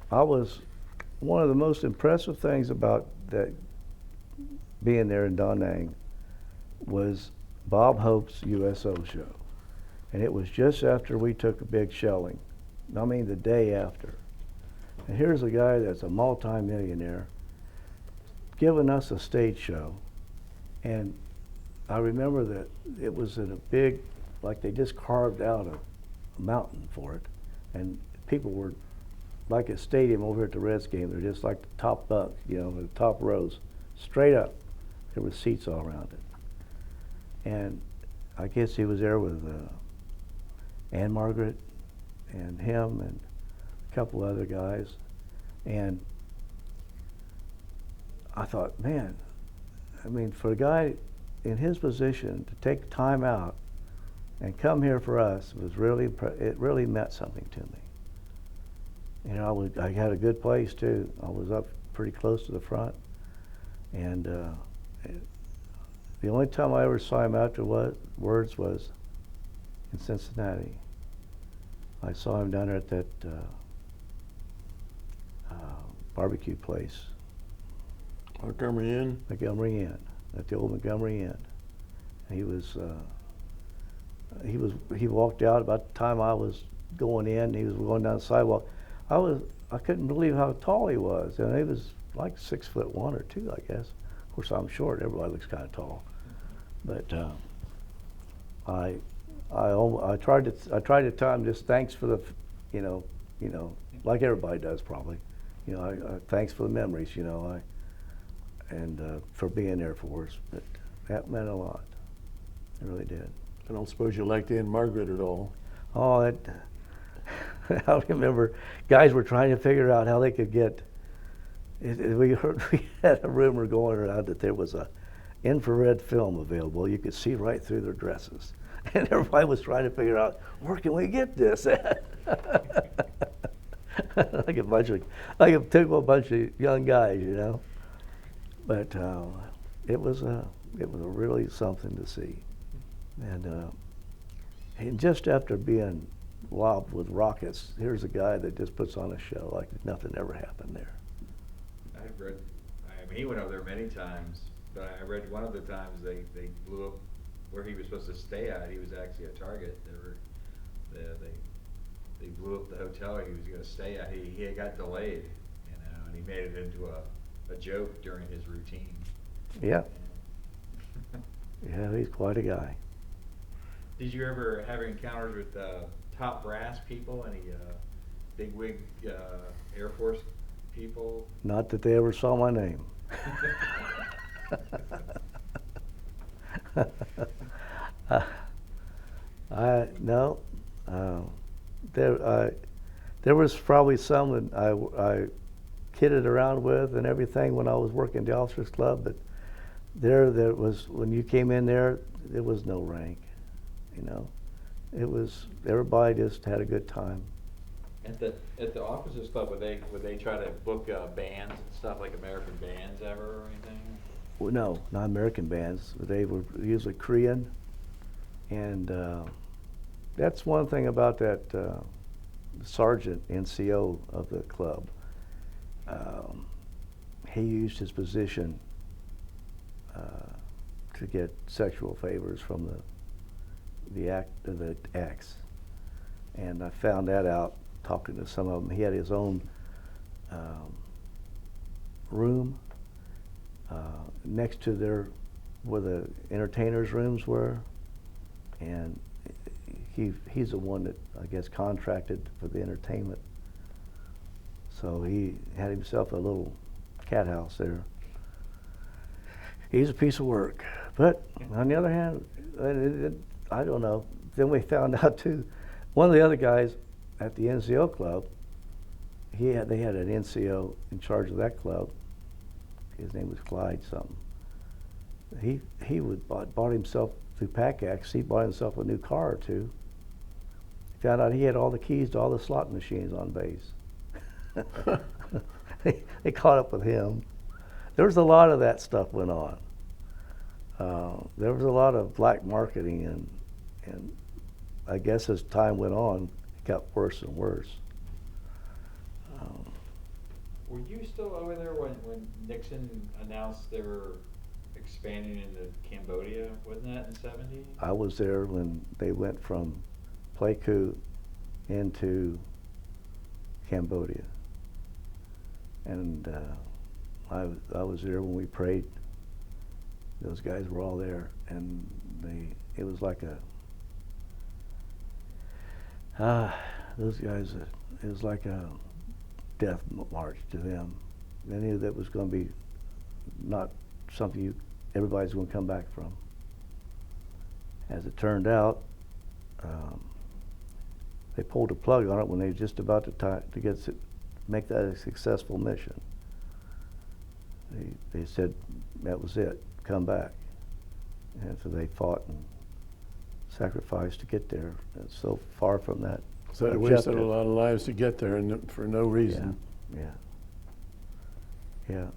One of the most impressive things about that being there in Da Nang was Bob Hope's USO show. And it was just after we took a big shelling. I mean, the day after. And here's a guy that's a multi-millionaire giving us a stage show. And I remember that it was in a big, like they just carved out a mountain for it. And people were like a stadium over at the Reds game. They're just like the top bunks, you know, the top rows, straight up. There were seats all around it. And I guess he was there with Ann Margaret and him and a couple other guys. And I thought, man, I mean, for a guy in his position to take time out and come here for us was really, it really meant something to me. You know, I had a good place too. I was up pretty close to the front, and the only time I ever saw him afterwards was in Cincinnati. I saw him down there at that barbecue place. Montgomery Inn? Montgomery Inn, at the old Montgomery Inn. He walked out about the time I was going in. He was going down the sidewalk. I couldn't believe how tall he was, and he was like 6'1" or 2", I guess. Of course, I'm short. Everybody looks kind of tall, but I tried to tell him just thanks for the, you know, like everybody does probably. You know, I thanks for the memories, you know, and for being there for us. But that meant a lot. It really did. I don't suppose you liked Ann Margaret at all. Oh, I remember guys were trying to figure out how they could get. We had a rumor going around that there was a infrared film available. You could see right through their dresses, and everybody was trying to figure out where can we get this at. Like a bunch of young guys, you know. But it was really something to see, and just after being lobbed with rockets, here's a guy that just puts on a show like nothing ever happened there. I've read, I mean, he went over there many times, but I read one of the times they blew up where he was supposed to stay at. He was actually a target. They blew up the hotel he was going to stay at. He had got delayed, you know, and he made it into a joke during his routine. Yeah. Yeah, he's quite a guy. Did you ever have encounters with top brass people, any bigwig Air Force people? Not that they ever saw my name. No. There was probably some that I kidded around with and everything when I was working the officers club, but there was, when you came in there was no rank, you know. It was, everybody just had a good time. At the officers club, would they try to book bands and stuff, like American bands ever or anything? Well, no, not American bands. They were usually Korean, and that's one thing about that sergeant NCO of the club. He used his position to get sexual favors from the acts, and I found that out talking to some of them. He had his own room next to where the entertainers' rooms were, and he's the one that I guess contracted for the entertainment. So he had himself a little cat house there. He's a piece of work. But on the other hand, I don't know. Then we found out too, one of the other guys at the NCO club, they had an NCO in charge of that club. His name was Clyde something. He bought himself through PACAX. He bought himself a new car or two. Found out he had all the keys to all the slot machines on base. They caught up with him. There was a lot of that stuff went on. There was a lot of black marketing, and I guess as time went on, it got worse and worse. Were you still over there when Nixon announced they were expanding into Cambodia? Wasn't that in '70? I was there when they went from Pleiku into Cambodia, and I was there when we prayed. Those guys were all there, and it was like those guys. It was like a death march to them. They knew that was going to be not something everybody's going to come back from. As it turned out, they pulled a plug on it when they were just about to make that a successful mission. They said that was it, come back. And so they fought and sacrificed to get there. It's so far from that. So they wasted a lot of lives to get there, and for no reason. Yeah.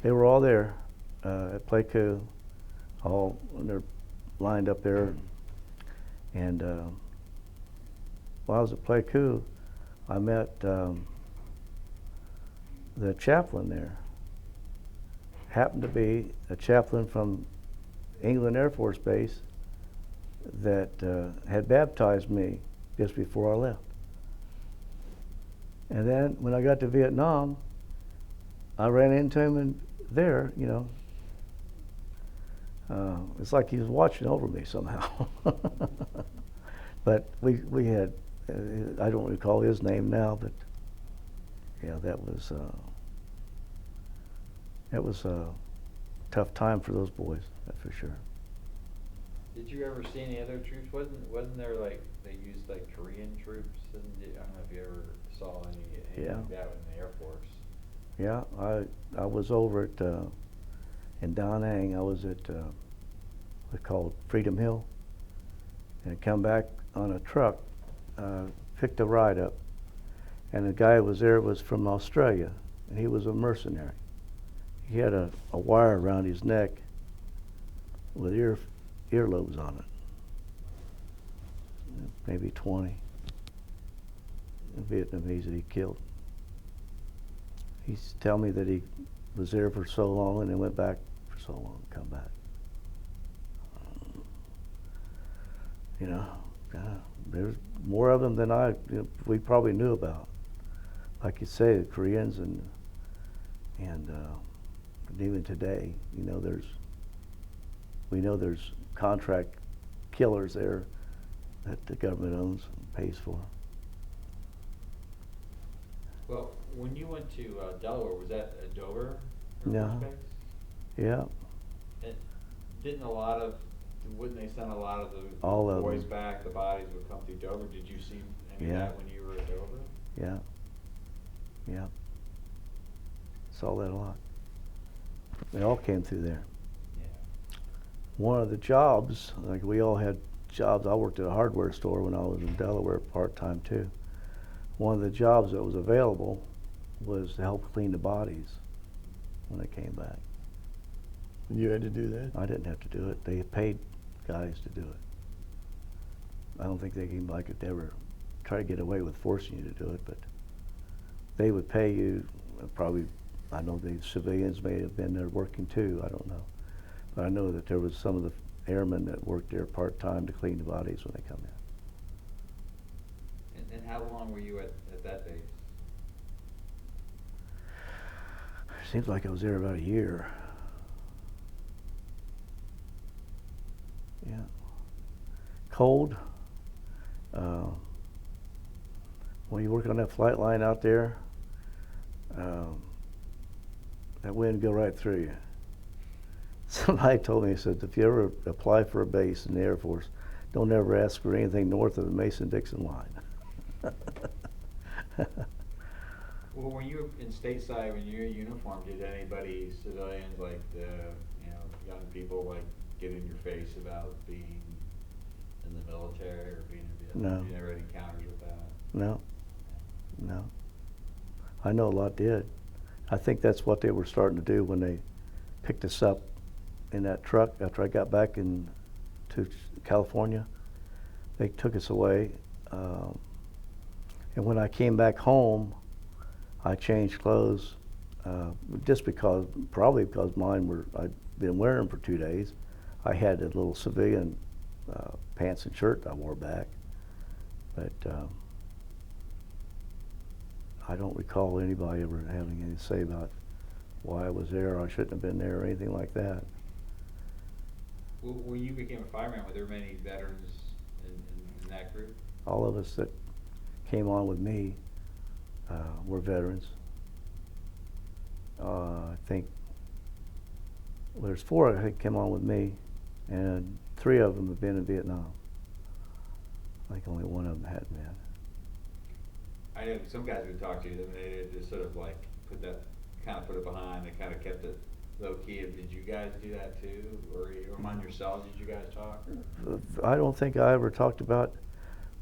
They were all there at Pleiku, all they're lined up there. And while I was at Pleiku, I met the chaplain there. Happened to be a chaplain from England Air Force Base that had baptized me just before I left. And then when I got to Vietnam, I ran into him there, it's like he was watching over me somehow. But we had, I don't recall his name now, but yeah, that was a tough time for those boys, that's for sure. Did you ever see any other troops? Wasn't there they used Korean troops? I don't know if you ever saw anything like that in the Air Force. Yeah, I was over at in Da Nang. I was at what's called Freedom Hill, and come back on a truck, picked a ride up, and the guy who was there was from Australia, and he was a mercenary. He had a wire around his neck with earlobes on it, maybe 20 Vietnamese that he killed. He's telling me that he was there for so long and then went back for so long and come back. There's more of them than we probably knew about. Like you say, the Koreans and even today, we know there's contract killers there that the government owns and pays for. Well, when you went to Delaware, was that at Dover? No. Yeah. And wouldn't they send a lot of the All of boys them. back, the bodies would come through Dover? Did you see any of that when you were at Dover? Yeah. Saw that a lot. They all came through there. Yeah. One of the jobs, like we all had jobs, I worked at a hardware store when I was in Delaware part-time too. One of the jobs that was available was to help clean the bodies when they came back. And you had to do that? I didn't have to do it. They paid guys to do it. I don't think they could ever try to get away with forcing you to do it, but they would pay you probably. I know the civilians may have been there working too, I don't know. But I know that there was some of the airmen that worked there part-time to clean the bodies when they come in. And how long were you at that base? Seems like I was there about a year. Yeah. Cold. When you work on that flight line out there, that wind go right through you. Somebody told me, he said, if you ever apply for a base in the Air Force, don't ever ask for anything north of the Mason-Dixon line. Well, when you were in stateside, when you were in uniform, did anybody, civilians, young people, get in your face about being in the military or being in Vietnam? No. You never had encounters with that? No. I know a lot did. I think that's what they were starting to do when they picked us up in that truck after I got back to California. They took us away, and when I came back home, I changed clothes, just because, probably because I'd been wearing them for 2 days. I had a little civilian pants and shirt I wore back, but I don't recall anybody ever having anything to say about why I was there or I shouldn't have been there or anything like that. Well, when you became a fireman, were there many veterans in that group? All of us that came on with me were veterans. I think there's 4 I think came on with me, and 3 of them have been in Vietnam. I think only 1 of them hadn't been. I know some guys we talked to, they just sort of like put it behind, they kind of kept it low key. Did you guys do that too, or among yourselves, did you guys talk? I don't think I ever talked about.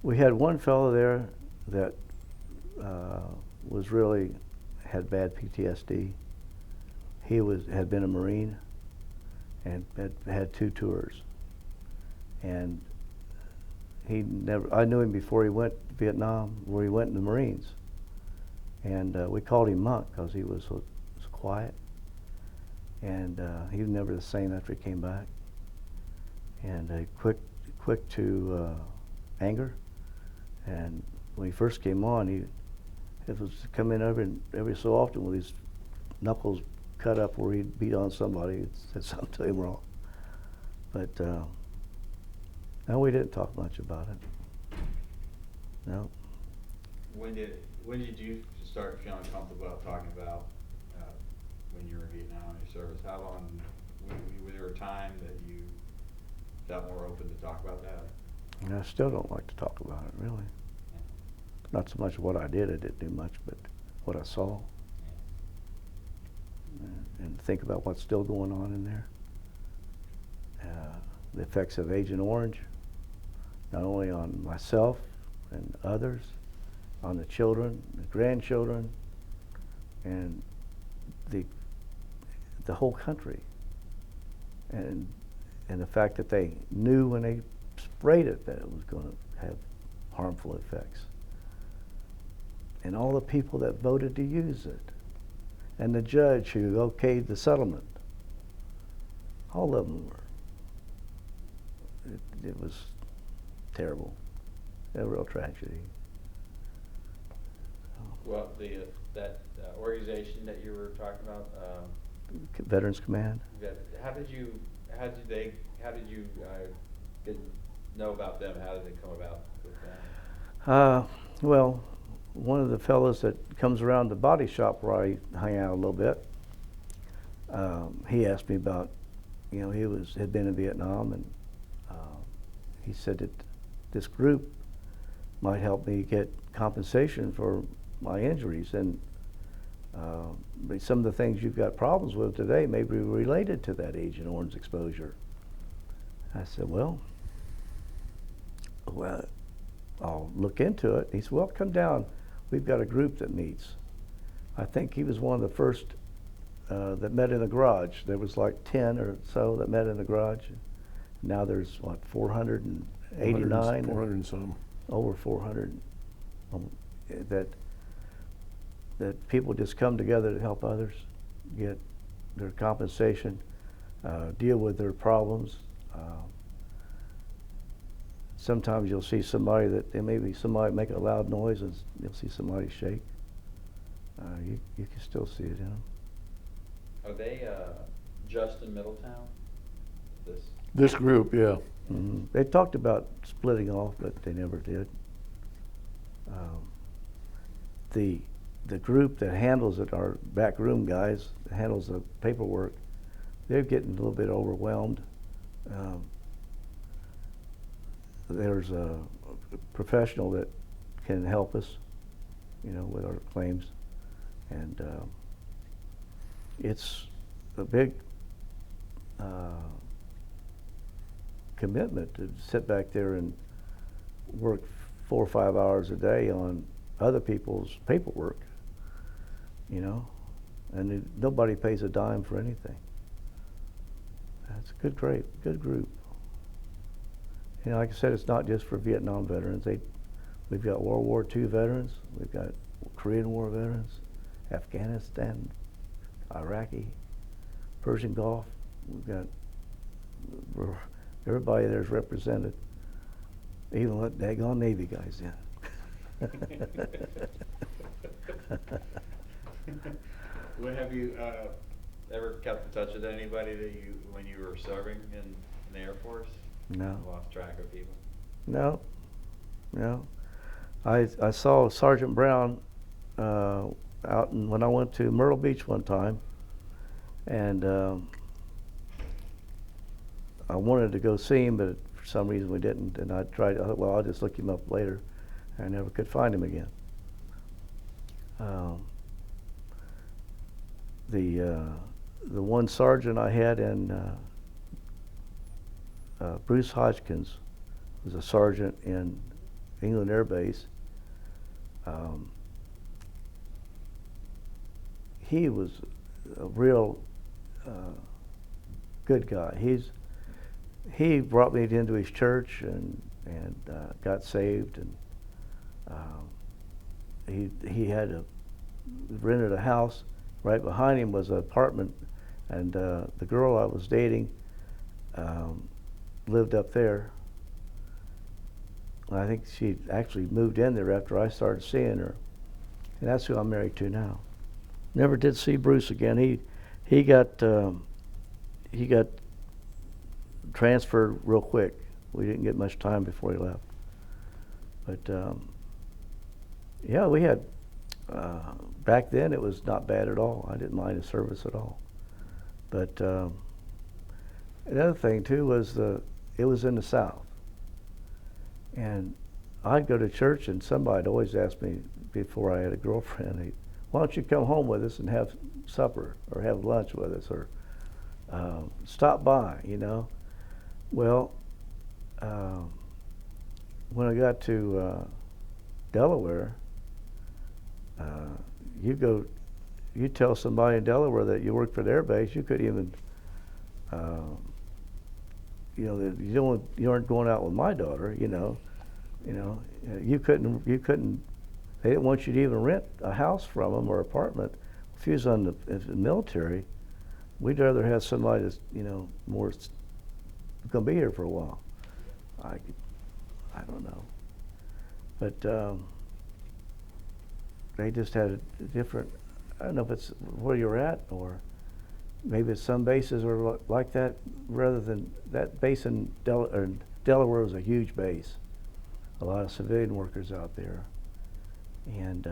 We had one fellow there that was really had bad PTSD. He had been a Marine and had 2 tours, and I knew him before he went to Vietnam, where he went in the Marines, and we called him Monk because he was so quiet, and he was never the same after he came back, and quick to anger. And when he first came on, it was to come in every so often with his knuckles cut up where he'd beat on somebody and said something to him wrong. But no, we didn't talk much about it. No. When did you start feeling comfortable about talking about when you were in Vietnam and your service? How long was there a time that you felt more open to talk about that? And I still don't like to talk about it, really. Yeah. Not so much what I didn't do much, but what I saw. Yeah. And think about what's still going on in there. The effects of Agent Orange, not only on myself and others, on the children, the grandchildren, and the whole country. And the fact that they knew when they sprayed it that it was going to have harmful effects. And all the people that voted to use it, and the judge who okayed the settlement, all of them were. It was terrible, a real tragedy. Well, that organization that you were talking about, Veterans Command. how did you get know about them? How did it come about with them? Well, one of the fellows that comes around the body shop where I hang out a little bit, he asked me about, he had been in Vietnam, and he said that this group might help me get compensation for my injuries, and some of the things you've got problems with today may be related to that Agent Orange exposure. I said, well, I'll look into it. He said, well, come down. We've got a group that meets. I think he was one of the first that met in the garage. There was like 10 or so that met in the garage. Now there's, 489? 400 and some. Over 400. That people just come together to help others get their compensation, deal with their problems. Sometimes you'll see somebody somebody make a loud noise, and you'll see somebody shake. You can still see it in them. Are they just in Middletown? This group, yeah. Mm-hmm. They talked about splitting off, but they never did. The group that handles it, our backroom guys, that handles the paperwork, they're getting a little bit overwhelmed. There's a professional that can help us, with our claims, and it's a big commitment to sit back there and work 4 or 5 hours a day on other people's paperwork. you know, and nobody pays a dime for anything. That's a good group. You know, like I said, it's not just for Vietnam veterans. We've got World War II veterans, we've got Korean War veterans, Afghanistan, Iraqi, Persian Gulf. We've got everybody there's represented. Even let daggone Navy guys in. What have you ever kept in touch with anybody that when you were serving in the Air Force? No. Lost track of people? No. I saw Sergeant Brown out when I went to Myrtle Beach one time, and I wanted to go see him, but for some reason we didn't. And I thought, well, I'll just look him up later. I never could find him again. The one sergeant I had in Bruce Hodgkins was a sergeant in England Air Base. He was a real good guy. He brought me into his church and got saved, and he had rented a house. Right behind him was an apartment, and the girl I was dating lived up there. I think she actually moved in there after I started seeing her, and that's who I'm married to now. Never did see Bruce again. He got transferred real quick. We didn't get much time before he left. But yeah, we had back then it was not bad at all. I didn't mind the service at all. But another thing too was it was in the South, and I'd go to church and somebody'd always ask me before I had a girlfriend, why don't you come home with us and have supper or have lunch with us or stop by, you know? Well, when I got to Delaware, you tell somebody in Delaware that you work for the air base, you couldn't even, you know, you aren't going out with my daughter, you know, you couldn't, they didn't want you to even rent a house from them or apartment. If you was in the military, we'd rather have somebody that's, you know, more going to be here for a while. I don't know, but they just had a different. I don't know if it's where you're at, or maybe some bases are like that. Rather than that base in Delaware was a huge base, a lot of civilian workers out there, and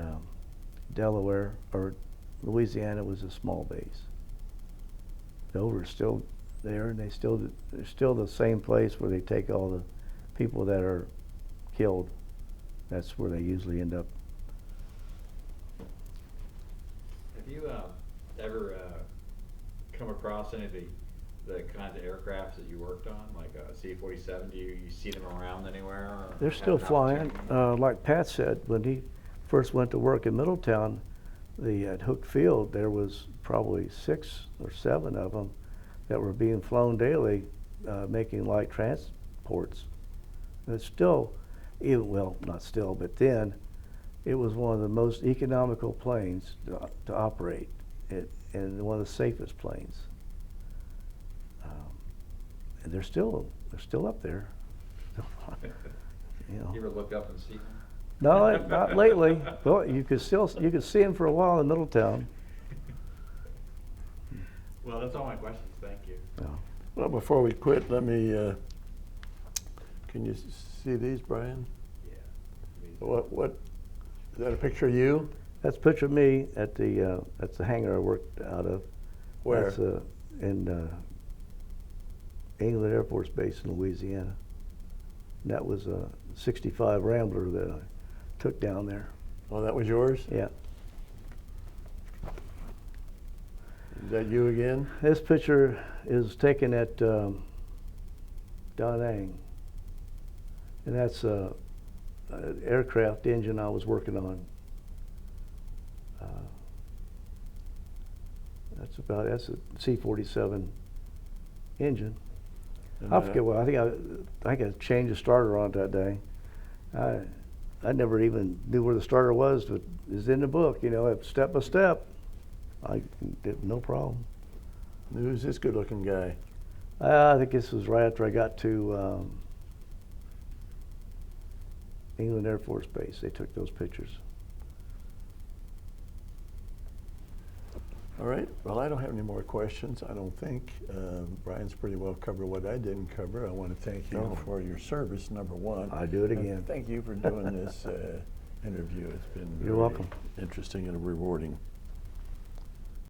Delaware or Louisiana was a small base. Dover's still there, and they're still the same place where they take all the people that are killed. That's where they usually end up. Have you ever come across any of the kinds of aircrafts that you worked on, like a C-47? Do you see them around anywhere? Or They're still flying. Like Pat said, when he first went to work in Middletown, at Hook Field, there was probably 6 or 7 of them that were being flown daily, making light transports. It's still, not still, but then, it was one of the most economical planes to operate, and one of the safest planes. And they're still up there. You know. You ever look up and see them? No, not lately. Well, you could see them for a while in Middletown. Well, that's all my questions. Thank you. No. Well, before we quit, let me. Can you see these, Brian? Yeah. What? Is that a picture of you? That's a picture of me at the hangar I worked out of. Where? That's in England Air Force Base in Louisiana. And that was a 65 Rambler that I took down there. Oh, that was yours? Yeah. Is that you again? This picture is taken at Da Nang, and that's an aircraft engine I was working on. That's a C-47 engine. And, I forget what, I think I changed the starter on it that day. I never even knew where the starter was, but it's in the book, you know, step by step. I did no problem. Who's this good-looking guy? I think this was right after I got to England Air Force Base. They took those pictures. All right. Well, I don't have any more questions, I don't think. Brian's pretty well covered what I didn't cover. I want to thank you No. for your service, number one. I do it And again. thank you for doing this interview. It's been You're very welcome. interesting and rewarding.